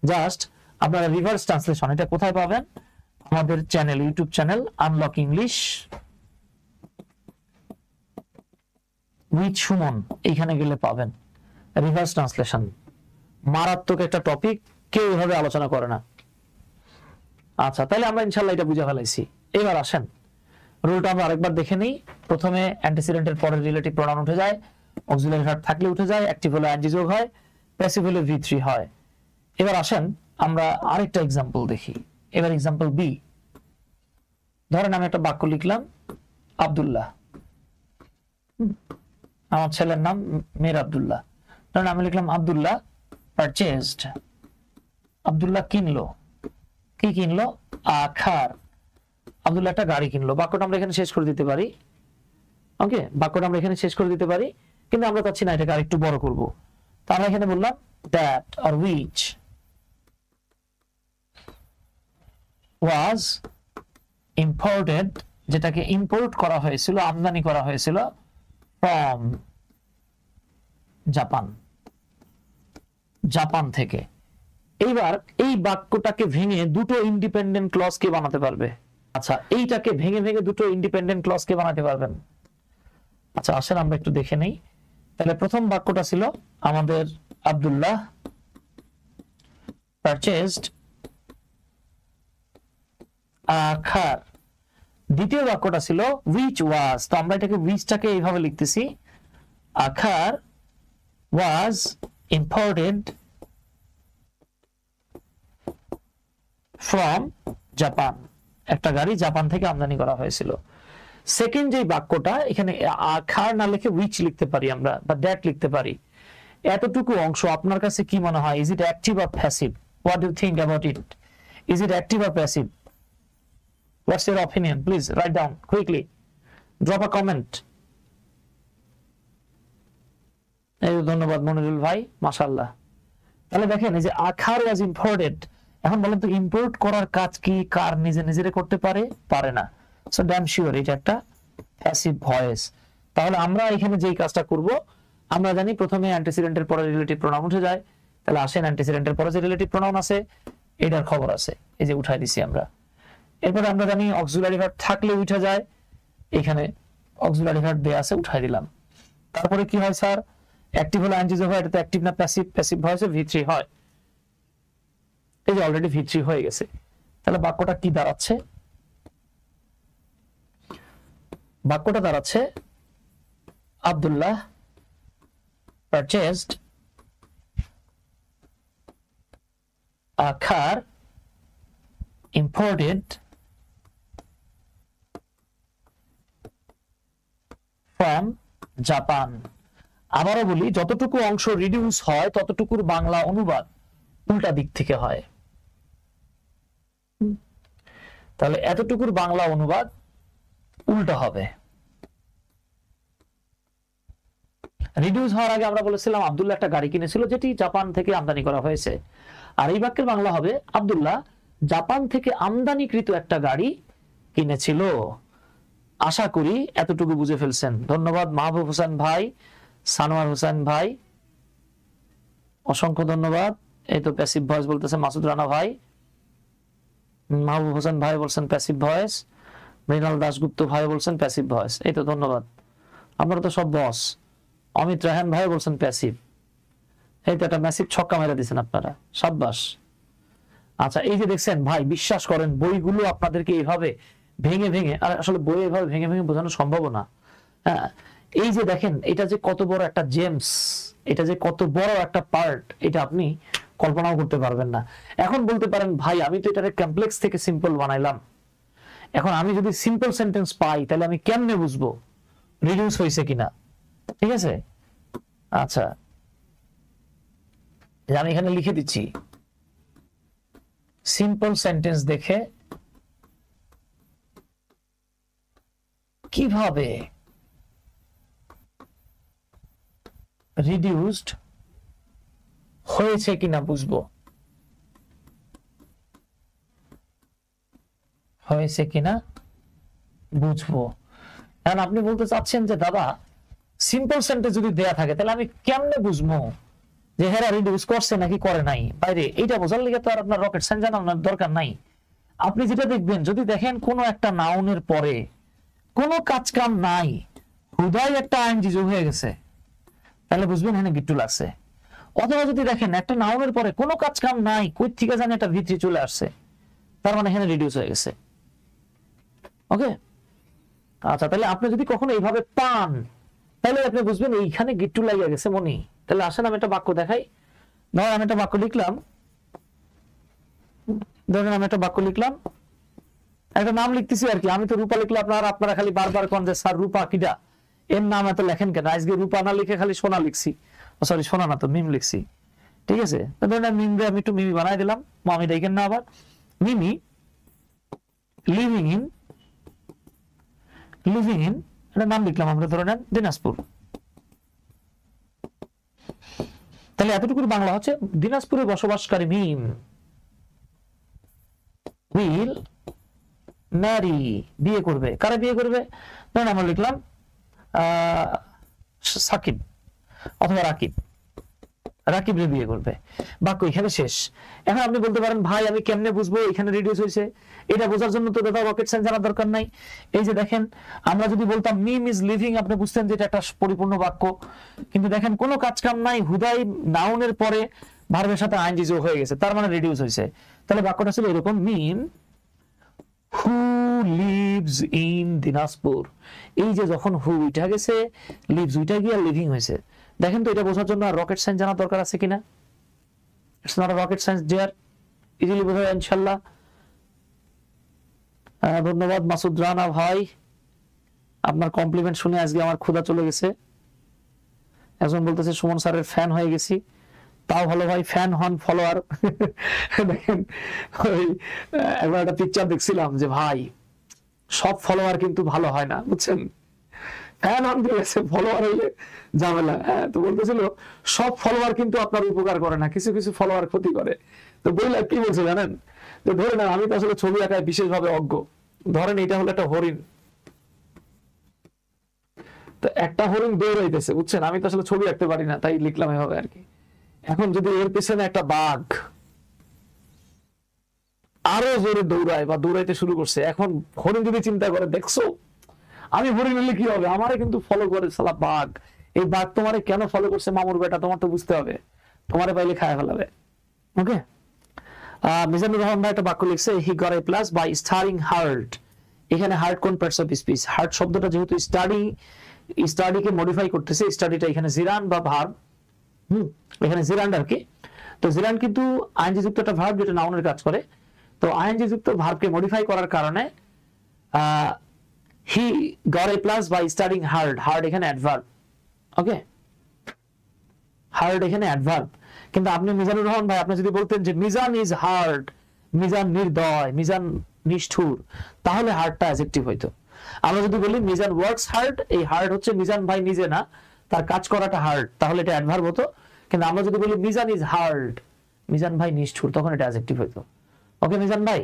জাস্ট আপনারা রিভার্স ট্রান্সলেশন এটা কোথায় পাবেন? আমাদের channel, YouTube channel unlock English with Suman, এইখানে গেলে পাবেন রিভার্স ট্রান্সলেশন। মারাত্মক একটা টপিক, কেউ এভাবে আলোচনা করে না। আচ্ছা তাহলে আমরা ইনশাআল্লাহ এটা বুঝে ফেলাইছি। এবার আসেন রুলটা আমরা আরেকবার দেখে নিই। প্রথমে অ্যান্টিসিডেন্টের পরে রিলেটিভ প্রোনাউন উঠে যায়, অক্সিলারি ভার্ব থাকলে উঠে যায়, অ্যাক্টিভ হলে আইএনজি যোগ হয়, প্যাসিভ হলে V3 হয়। এবার আসেন আমরা আরেকটা এক্সাম্পল দেখি। এবার এক্সাম্পল বি, ধরেন আমি একটা বাক্য লিখলাম আব্দুল্লাহ, আমার ছেলের নাম মীর আব্দুল্লাহ। ধরেন আমি লিখলাম আব্দুল্লাহ পারচেজড, আব্দুল্লাহ কিনলো, কি কিনলো? খার। আব্দুল্লাহ একটা গাড়ি কিনলো। বাক্যটা আমরা এখানে শেষ করে দিতে পারি, ওকে বাক্যটা আমরা এখানে শেষ করে দিতে পারি, কিন্তু আমরা চাচ্ছি না এটাকে আরেকটু বড় করব। তো আমরা এখানে বললাম that or which was imported, যেটাকে ইম্পোর্ট করা হয়েছিল, আমদানি করা হয়েছিল from জাপান, জাপান থেকে। এইবার এই বাক্যটাকে ভেঙে দুটো ইন্ডিপেন্ডেন্ট ক্লজ কে বানাতে পারবে? আচ্ছা এইটাকে ভেঙে ভেঙে দুটো ইন্ডিপেন্ডেন্ট ক্লজ কে বানাতে পারবেন? আচ্ছা আসেন আমরা একটু দেখে নেই তাহলে প্রথম বাক্যটা ছিল আমাদের আব্দুল্লাহ পারচেজড আ কার। দ্বিতীয় বাক্যটা ছিল which was, তো আমরা এটাকে whichটাকে এইভাবে লিখতেছি, a car was imported from Japan, একটা গাড়ি জাপান থেকে আমদানি করা হয়েছিল। সেকেন্ড যে বাক্যটা এখানে কার না লিখে which লিখতে পারি আমরা, বা দ্যাট লিখতে পারি। এতটুকু অংশ আপনার কাছে কি মনে হয়, is it active or passive? What do you think about it? Is it active or passive? What's your opinion? Please write down quickly. Drop a comment. এই ধন্যবাদ মনিরুল ভাই, মাশাআল্লাহ। তাহলে দেখেন এই যে আখার ওয়াজ ইম্পোর্টেড, এখন বলেন তো ইম্পোর্ট করার কাজ কি কার নিজে নিজে করতে পারে? পারে না। সো ড্যাম শিওর এটা একটা প্যাসিভ ভয়েস। তাহলে আমরা এখানে যেই কাজটা করব, আমরা জানি প্রথমে অ্যান্টিসিডেন্টের পরে রিলেটিভ প্রোনাউন উঠে যায়। তাহলে আসেন অ্যান্টিসিডেন্টের পরে যে রিলেটিভ প্রোনাউন আছে এটার খবর আছে, এই যে উঠাই দিছি আমরা। এরপরে আমরা জানি অক্সিলারি ভার্ব থাকলে উঠে যায়, এখানে অক্সিলারি ভার্ব দেয়া আছে উঠাই দিলাম। তারপরে কি হয় স্যার, অ্যাক্টিভ হলো আইএনজি হয়, এটা তো অ্যাক্টিভ না প্যাসিভ? প্যাসিভ ভয়েসে V3 হয়, এই যে অলরেডি V3 হয়ে গেছে। তাহলে বাক্যটা কি দাঁড়াচ্ছে? বাক্যটা দাঁড়াচ্ছে Abdullah purchased a car imported from Japan। আবারও বলি, যতটুকু অংশ রিডিউস হয় ততটুকুর বাংলা অনুবাদ উল্টা দিক থেকে হয়। তাহলে এতটুকুর বাংলা অনুবাদ উল্টা হবে। রিডিউস হওয়ার আগে আমরা বলেছিলাম আব্দুল্লাহ একটা গাড়ি কিনেছিল যেটি জাপান থেকে আমদানি করা হয়েছে, আর এই বাক্যের বাংলা হবে আব্দুল্লাহ জাপান থেকে আমদানিকৃত একটা গাড়ি কিনেছিল। আশা করি এতটুকু বুঝে ফেলছেন। ধন্যবাদ মাহবুব হোসেন ভাই, সানোয়ার হোসেন ভাই, অসংখ্য ধন্যবাদ। এই তো প্যাসিভ ভয়েস বলতেছে মাসুদ রানা ভাই, মাহবুব হোসেন ভাই বলছেন প্যাসিভ ভয়েস, মৃণাল দাশগুপ্ত ভাই বলছেন প্যাসিভ ভয়েস। এই তো ধন্যবাদ, আপনারা তো সব বস। অমিত রাহান ভাই বলছেন প্যাসিভ। এই তো একটা ম্যাসিভ ছক্কা মেরে দিয়েছেন আপনারা, সাব্বাস। আচ্ছা, এই যে দেখছেন ভাই, বিশ্বাস করেন বইগুলো আপনাদেরকে এইভাবে ভেঙে ভেঙে, আর আসলে বই এইভাবে ভেঙে ভেঙে বোঝানো সম্ভব না। হ্যাঁ, এই যে দেখেন এটা যে কত বড় একটা জেমস, এটা যে কত বড় একটা পার্ট, এটা আপনি কল্পনাও করতে পারবেন না। এখন বলতে পারেন ভাই আমি তো এটারে কমপ্লেক্স থেকে সিম্পল বানাইলাম, এখন আমি যদি সিম্পল সেন্টেন্স পাই তাহলে আমি কেমনে বুঝবো রিডিউস হয়েছে কিনা? ঠিক আছে, আচ্ছা আমি এখানে লিখে দিচ্ছি সিম্পল সেন্টেন্স দেখে কিভাবে রিডিউসড হয়েছে কিনা বুঝবো, হয়েছে কিনা বুঝবো। এখন আপনি বলতে চাচ্ছেন যে দাদা সিম্পল সেন্টেন্স যদি দেয়া থাকে তাহলে আমি কেমনে বুঝবো যে হেরা রিডিউস করছে নাকি করে নাই? বাইরে এইটা বোঝার লিগে তো আর আপনার রকেট সায়েন্স জানার দরকার নাই। আপনি যেটা দেখবেন, যদি দেখেন কোনো একটা নাউনের পরে কোনো কাজ কাম নাই, হুদাই একটা আইএনজি যোগ হয়ে গেছে, তাহলে বুঝবেন এখানে গিট্টু লাগছে। অথবা যদি দেখেন একটা নাউনের পরে কোনো কাজ কাম নাই, কই থেকে জানি একটা V3 চলে আসছে, তার মানে এখানে রিডিউস হয়ে গেছে। ওকে, আচ্ছা তাহলে আপনি যদি কখনো এইভাবে পান তাহলে আপনি বুঝবেন এইখানে গিট্টু লাগিয়ে গেছে মনি। তাহলে আসেন আমি একটা বাক্য দেখাই। ধরেন আমি একটা বাক্য লিখলাম, একটা নাম লিখতেছি আর কি। আমি তো রূপা লিখলে আপনারা খালি বারবার কোন যে স্যার রূপা কিটা, এর নাম এত লেখেন কেন? আজকে রূপা না লিখে খালি সোনা লিখছি, সরি সোনা না তো মিম লিখছি। ঠিক আছে, ধরেন মিম রে আমি একটু মিমি বানাই দিলাম, মামি দেখেন না আবার মিমি লিভিং ইন একটা নাম লিখলাম আমরা, ধরে নেন দিনাজপুর। তাহলে এতটুকুর বাংলা হচ্ছে দিনাজপুরে বসবাসকারী মিম উইল ম্যারি, বিয়ে করবে। কারা বিয়ে করবে? ধরেন আমরা লিখলাম সাকিব অথবা রাকিব। রাকিবরে বিয়ে করবে, বাক্য এখানে শেষ। এখন আপনি বলতে পারেন ভাই আমি কেমনে বুঝবো এখানে রিডিউস হয়েছে? এটা বোঝার জন্য তো দাদা রকেট সায়েন্স জানার দরকার নাই। এই যে দেখেন, আমরা যদি বলতাম মিম ইজ লিভিং, আপনি বুঝতেন যে এটা একটা পরিপূর্ণ বাক্য। কিন্তু দেখেন কোনো কাজ কাম নাই, হুদাই নাউনের পরে ভার্বের সাথে আইএনজি যোগ হয়ে গেছে, তার মানে রিডিউস হয়েছে। তাহলে বাক্যটা ছিল এরকম, মিম হু লিভস ইন দিনাজপুর। এই যে যখন হু উঠা গেছে, লিভস উঠা গিয়ে লিভিং হয়েছে। দেখেন তো এটা বোঝার জন্য আর রকেট সায়েন্স জানার দরকার আছে কিনা? It's not a rocket science dear, easily বোঝা যায় ইনশাআল্লাহ। ধন্যবাদ মাসুদ রানা ভাই, আপনার কমপ্লিমেন্ট শুনে আজকে আমার ক্ষুধা চলে গেছে। একজন বলতেছে সুমন স্যারের ফ্যান হয়ে গেছি, তাও ভালো ভাই, ফ্যান হন ফলোয়ার। দেখেন ওই একবার একটা পিকচার দেখছিলাম যে ভাই সব ফলোয়ার কিন্তু ভালো হয় না, বুঝছেন? ফ্যান হন ঠিক আছে, ফলোয়ার হইলে ঝামেলা। হ্যাঁ, তো বলতেছিল সব ফলোয়ার কিন্তু আপনার উপকার করে না, কিছু কিছু ফলোয়ার ক্ষতি করে। তো বইলা কি বলছে জানেন? তো ধরে না, আমি তো আসলে ছবি আঁকায় বিশেষভাবে অজ্ঞ। ধরেন এটা হলো একটা হরিণ, তো একটা হরিণ দৌড়াইতেছে, বুঝছেন? আমি তো আসলে ছবি আঁকতে পারি না, তাই লিখলাম এভাবে আর কি। এখন যদি এর পেছনে একটা বাঘ আরো জোরে দৌড়ায় বা দৌড়াইতে শুরু করছে, এখন হরিণ যদি চিন্তা করে দেখছো আমি হরিণ হলে কি হবে, আমারে কিন্তু ফলো করে সালা বাঘ। এই বাঘ তোমারে কেন ফলো করছে মামুর বেটা, তোমার তো বুঝতে হবে, তোমারে পাইলে খায় ফেলাবে। ওকে, মিজানুর রহমান ভাই একটা বাক্য লিখছে, he got A plus by studying hard. এখানে হার্ড কোন পার্টস অফ স্পিচ? হার্ড শব্দটা যেহেতু স্টাডিকে মডিফাই করতেছে, স্টাডিটা এখানে জিরান বা ভার্ব, এখানে জিরান্ড আর কি। তো জিরান্ড কিন্তু আইএনজি যুক্ত একটা ভার্ব যেটা নাউনের কাজ করে। তো আইএনজি যুক্ত ভার্বকে মডিফাই করার কারণে he got A plus by studying hard. Hard এখানে অ্যাডভার্ব, ওকে, হার্ড এখানে অ্যাডভার্ব। কিন্তু আপনি মিজানুর রহমান ভাই আপনি যদি বলতেন যে মিজান ইজ হার্ড, মিজান নির্দয়, মিজান নিষ্ঠুর, তাহলে হার্ডটা অ্যাডজেক্টিভ হইতো। আমরা যদি বলি মিজান ওয়ার্কস হার্ড, এই হার্ড হচ্ছে মিজান ভাই নিজে না, তার কাজ করাটা হার্ড, তাহলে এটা অ্যাডভার্ব হতো। কিন্তু আমরা যদি বলি মিজান ইজ হার্ড, মিজান ভাই নিষ্ঠুর, তখন এটা অ্যাডজেক্টিভ হইতো। ওকে মিজান ভাই,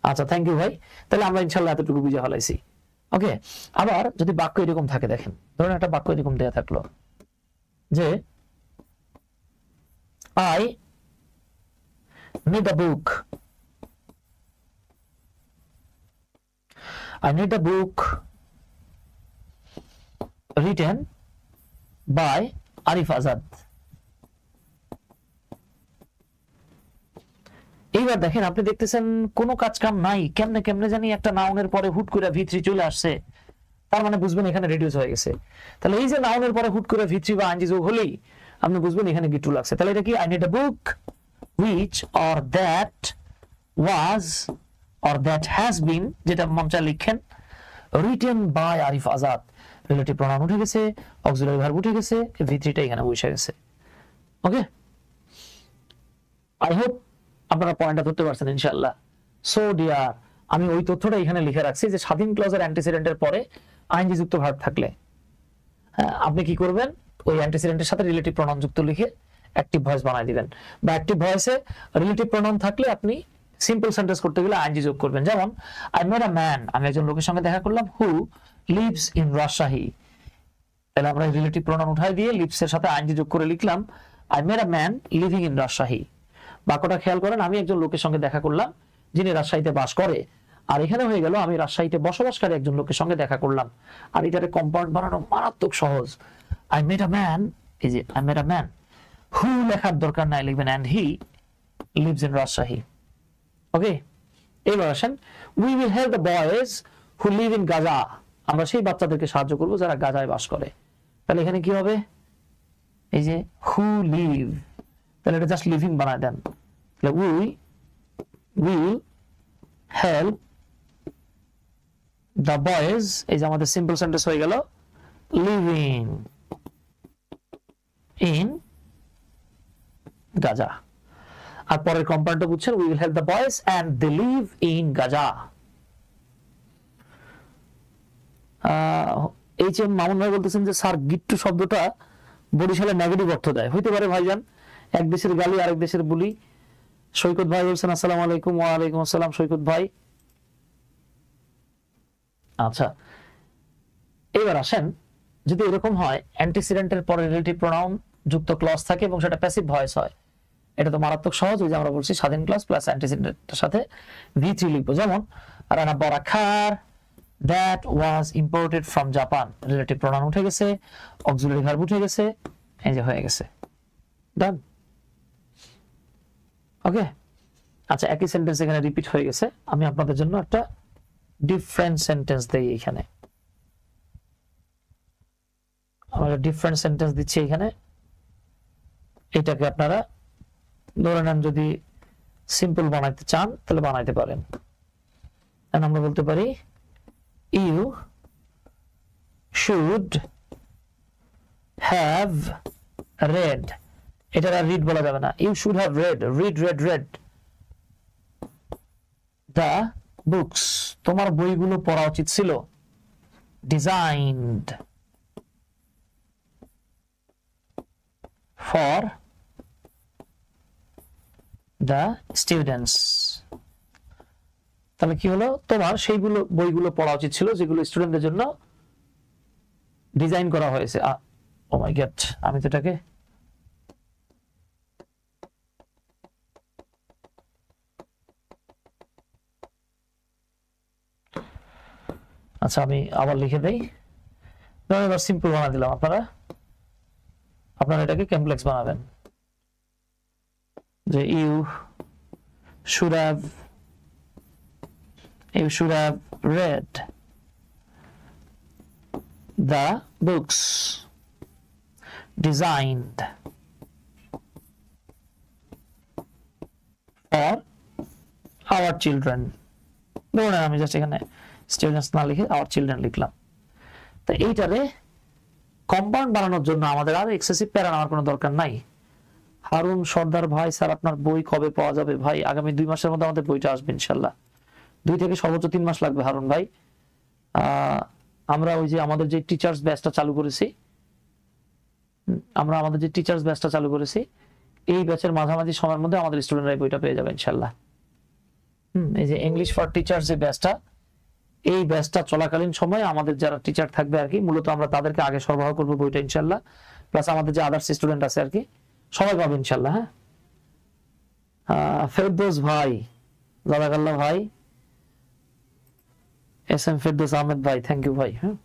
আচ্ছা থ্যাংক ইউ ভাই। তাহলে আমরা ইনশাআল্লাহ এতটুকু বুঝে ফেলাইছি। ওকে, আবার যদি বাক্য এরকম থাকে, দেখেন ধরুন একটা বাক্য এরকম দেয়া থাকলো যে I need a book. I need a book written by Arif Azad. এইবার দেখেন, আপনি দেখতেছেন কোনো কাজ কাম নাই, কেমনে কেমনে জানি একটা নাউনের পরে হুট করে ভিত্রি চলে আসছে, তার মানে বুঝবেন এখানে রিডিউস হয়ে গেছে। তাহলে এই যে নাউনের পরে হুট করে ভিত্রি বা আইএনজি যোগ হলেই আপনি বুঝবেন এখানে গিট্টু লাগছে। তাহলে এটা কি? I need a book which or that was or that has been, যেটা মঞ্চা লিখেন, written by Arif Azad. Relative pronoun উঠে গেছে, অক্সিলারি ভার্ব উঠে গেছে, ভিত্রিটা এখানে বসে গেছে। ওকে, আই হোপ আপনারা পয়েন্টটা ধরতে পারছেন ইনশাআল্লাহ। সো ডিয়ার, আমি ওই তথ্যটা এখানে লিখে রাখছি যে স্বাধীন ক্লজের অ্যান্টিসিডেন্টের পরে আইএনজি যুক্ত ভার্ব থাকলে আপনি কি করবেন, ওই অ্যান্টিসিডেন্টের সাথে রিলেটিভ প্রনাউন যুক্ত লিখে অ্যাক্টিভ ভয়েস বানাই দিবেন। বা অ্যাক্টিভ ভয়েসে রিলেটিভ প্রনাউন থাকলে আপনি সিম্পল সেন্টেন্স করতে গেলে আইএনজি যোগ করবেন। যেমন আই মেট আ ম্যান, আমি একজন লোকের সঙ্গে দেখা করলাম, হু লিভস ইন রাজশাহী। তাহলে আমরা রিলেটিভ প্রনাউন উঠাই দিয়ে লিভস এর সাথে আইএনজি যোগ করে লিখলাম I met a man living in Rajshahi. বাক্যটা খেয়াল করেন, আমি একজন লোকের সঙ্গে দেখা করলাম যিনি রাজশাহীতে বাস করে, আর এখানে হয়ে গেল আমি রাজশাহীতে বসবাসকারী একজন লোকের সঙ্গে দেখা করলাম। আর এটারে কম্পাউন্ড বানানো মারাত্মক সহজ। আই মেট আ ম্যান, এই যে আই মেট আ ম্যান, হু লেখার দরকার নাই, লিখবেন and he lives in Rajshahi. Okay, এবার আসেন, we will help the boys who live in Gaza. আমরা সেই বাচ্চাদেরকে সাহায্য করব যারা গাজায় বাস করে। তাহলে এখানে কি হবে, এই যে হু লিভ, তাহলে এটা জাস্ট লিভিং বানায় দেন। তাহলে we will help the boys, এই যে আমাদের সিম্পল সেন্টেন্স হয়ে গেল, লিভিং ইন গাজা। আর পরের কম্পাউন্ডটা বুঝছেন, we will help the boys and they live in Gaza. এই যে মামুন ভাই বলতেছেন যে স্যার গিট্টু শব্দটা বরিশালে নেগেটিভ অর্থ দেয়, হইতে পারে ভাইজান, এক দেশের গালি আরেক দেশের বুলি। সৈকত ভাই বলছেন আসসালামু আলাইকুম। ওয়া আলাইকুম আসসালাম সৈকত ভাই। আচ্ছা, এবার আসেন, যদি এরকম হয় অ্যান্টিসিডেন্টের পরে রিলেটিভ প্রনাউন যুক্ত ক্লজ থাকে এবং সেটা প্যাসিভ ভয়েস হয়। এটা তো মারাত্মক সহজ, ওই যে আমরা বলছি স্বাধীন ক্লজ প্লাস অ্যান্টিসিডেন্টের সাথে V3 লিখবো। যেমন রানা বরাখার that was imported from Japan, relative pronoun উঠে গেছে, অক্সিলারি ভার্ব উঠে গেছে, এই যে হয়ে গেছে, ডান। ওকে, আচ্ছা একই সেন্টেন্স এখানে রিপিট হয়ে গেছে, আমি আপনাদের জন্য একটা ডিফারেন্ট সেন্টেন্স দেই এখানে। আমরা ডিফারেন্ট সেন্টেন্স দিচ্ছি এখানে, এটাকে আপনারা ধরে নেন যদি সিম্পল বানাইতে চান তাহলে বানাইতে পারেন। আমরা বলতে পারি you should have read, এটা আর রিড বলা যাবে না, you should have read the books, তোমার বইগুলো পড়া উচিত ছিল, designed for the students। তাহলে কি হলো, তোমার সেইগুলো বইগুলো পড়া উচিত ছিল যেগুলো স্টুডেন্টদের জন্য ডিজাইন করা হয়েছে। ও মাই গড, আমি তো এটাকে আচ্ছা আমি আবার লিখে দেই, এবার সিম্পল বানা দিলাম, আপনারা এটাকে কমপ্লেক্স বানাবেন, যে you should have read the books designed for our children। ধরুন আমি জাস্ট এখানে স্টুডেন্টস না লিখে our children লিখলাম। তো এইটারে কম্পাউন্ড বানানোর জন্য আমাদের আর এক্সেসিভ প্যারা নেওয়ার কোনো দরকার নাই। হারুন সর্দার ভাই, স্যার আপনার বই কবে পাওয়া যাবে? ভাই আগামী 2 মাসের মধ্যে আমাদের বইটা আসবে ইনশাল্লাহ, 2 থেকে সর্বোচ্চ 3 মাস লাগবে হারুন ভাই। আমরা ওই যে আমাদের যে টিচার্স ব্যাচটা চালু করেছি, এই ব্যাচের মাঝামাঝি সময়ের মধ্যে আমাদের স্টুডেন্টরা এই বইটা পেয়ে যাবে ইনশাল্লাহ। এই যে ইংলিশ ফর টিচার্স যে ব্যাচটা, এই ব্যাচটা চলাকালীন সময়ে আমাদের যারা টিচার থাকবে আর কি, মূলত আমরা তাদেরকে আগে সরবরাহ করবো বইটা ইনশাল্লাহ, প্লাস আমাদের যে আদার্স স্টুডেন্ট আছে আর কি সবাই পাবে ইনশাল্লাহ। হ্যাঁ, ফেরদৌস ভাই, জাযাকাল্লাহ ভাই, SM ফেরদৌস আহমেদ ভাই, থ্যাংক ইউ ভাই। হ্যাঁ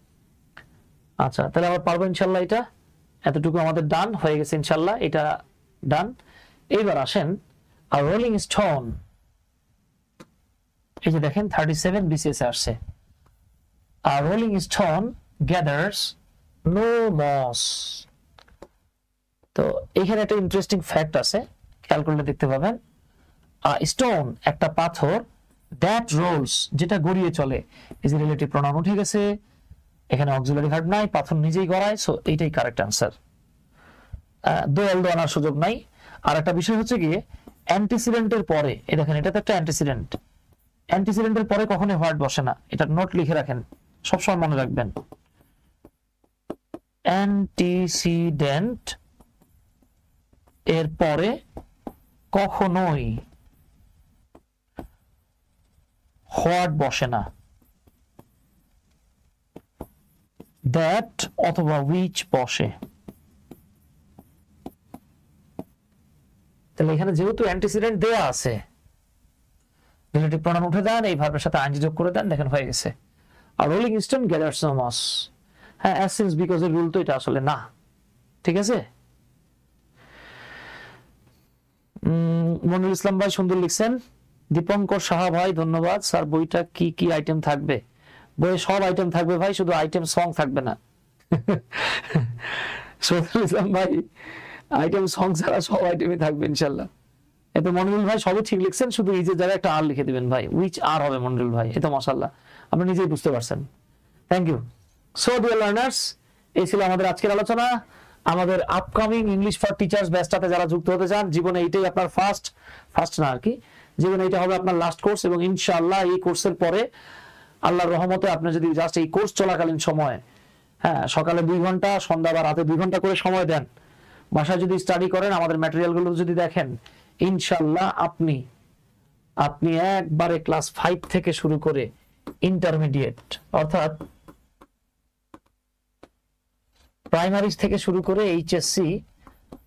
আচ্ছা, তাহলে আমরা পারবো ইনশাল্লাহ, এটা এতটুকু আমাদের ডান হয়ে গেছে ইনশাল্লাহ, এটা ডান। এইবার আসেন আর রোলিং স্টোন, এই যে দেখেন 37 BCS এ আসছে, আর rolling stone gathers no moss. তো এখানে একটা ইন্টারেস্টিং ফ্যাক্ট আছে, খেয়াল করলে দেখতে পাবেন, স্টোন একটা পাথর, দ্যাট রোলস যেটা গড়িয়ে চলে, এই যে রিলেটিভ প্রোনাউন উঠে গেছে, এখানে অক্সিলারি ভার্ব নাই, পাথর নিজেই গড়ায়, সো এইটাই কারেক্ট আনসার। দোয়াল আনার সুযোগ নাই। আর একটা বিষয় হচ্ছে গিয়ে অ্যান্টিসিডেন্টের পরে, এই দেখেন এটা তো একটা অ্যান্টিসিডেন্ট, অ্যান্টিসিডেন্টের পরে কখনোই হোয়াট বসে না, এটা নোট লিখে রাখেন, সবসময় মনে রাখবেন। অ্যান্টিসিডেন্ট এর পরে কখনোই হোয়াট বসে না, দ্যাট অথবা উইচ বসে। তাহলে এখানে যেহেতু অ্যান্টিসিডেন্ট দেওয়া আছে, রিলেটিভ প্রোনাউন উঠে দেন, এই ভার্বের সাথে আইএনজি যোগ করে দেন, দেখেন হয়ে গেছে। আর rolling stone gathers no moss, হ্যাঁ অ্যাজ সিন্স বিকজ এর রুল তো এটা আসলে না, ঠিক আছে। মনিরুল ইসলাম ভাই সুন্দর লিখছেন। দীপঙ্কর সাহা ভাই ধন্যবাদ। স্যার বইটা কি কি আইটেম থাকবে? বইয়ে সব আইটেম থাকবে ভাই, শুধু আইটেম সং থাকবে না। মনিরুল ইসলাম ভাই আইটেম সং ছাড়া সব আইটেমই থাকবে ইনশাল্লাহ। এতে মনিরুল ভাই সবই ঠিক লিখছেন, শুধু এই যে জায়গায় একটা আর লিখে দিবেন ভাই, উইচ আর হবে মনিরুল ভাই, এ তো মাশাআল্লাহ আপনি নিজেই বুঝতে পারছেন। Thank you. So dear learners, এই ছিল আমাদের আজকের আলোচনা। আমাদের আপকামিং ইংলিশ ফর টিচার্স ব্যাচটাতে যারা যুক্ত হতে চান, জীবনে এইটাই আপনার ফার্স্ট না আর কি, জীবনে এটা হবে আপনার লাস্ট কোর্স, এবং ইনশাআল্লাহ এই কোর্সের পরে আল্লাহর রহমতে আপনি যদি জাস্ট এই কোর্স চলাকালীন সময়, হ্যাঁ সকালে 2 ঘন্টা, সন্ধ্যা বা রাতে 2 ঘন্টা করে সময় দেন, বাসায় যদি স্টাডি করেন, আমাদের ম্যাটেরিয়ালগুলো যদি দেখেন, ইনশাআল্লাহ আপনি একবারে ক্লাস 5 থেকে শুরু করে ইন্টারমিডিয়েট, অর্থাৎ প্রাইমারি থেকে শুরু করে HSC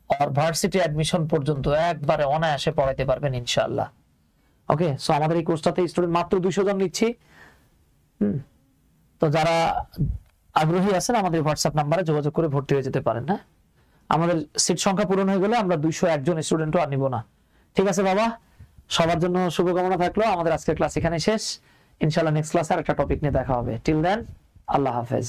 আর ভার্সিটি অ্যাডমিশন পর্যন্ত একবারে অনায়াসে পড়াইতে পারবেন ইনশাআল্লাহ। ওকে, সো আমাদের এই কোর্সটাতে স্টুডেন্ট মাত্র 200 জন নিচ্ছি। তো যারা আগ্রহী আছেন আমাদের হোয়াটসঅ্যাপ নাম্বারে যোগাযোগ করে ভর্তি হয়ে যেতে পারেন। হ্যাঁ, আমাদের সিট সংখ্যা পূরণ হয়ে গেলে আমরা 201 জন স্টুডেন্টও আর নিব না। ঠিক আছে বাবা, সবার জন্য শুভকামনা থাকলো। আমাদের আজকের ক্লাস এখানে শেষ। ইনশাআল্লাহ নেক্সট ক্লাসে আরেকটা টপিক নিয়ে দেখা হবে। টিল দেন, আল্লাহ হাফেজ।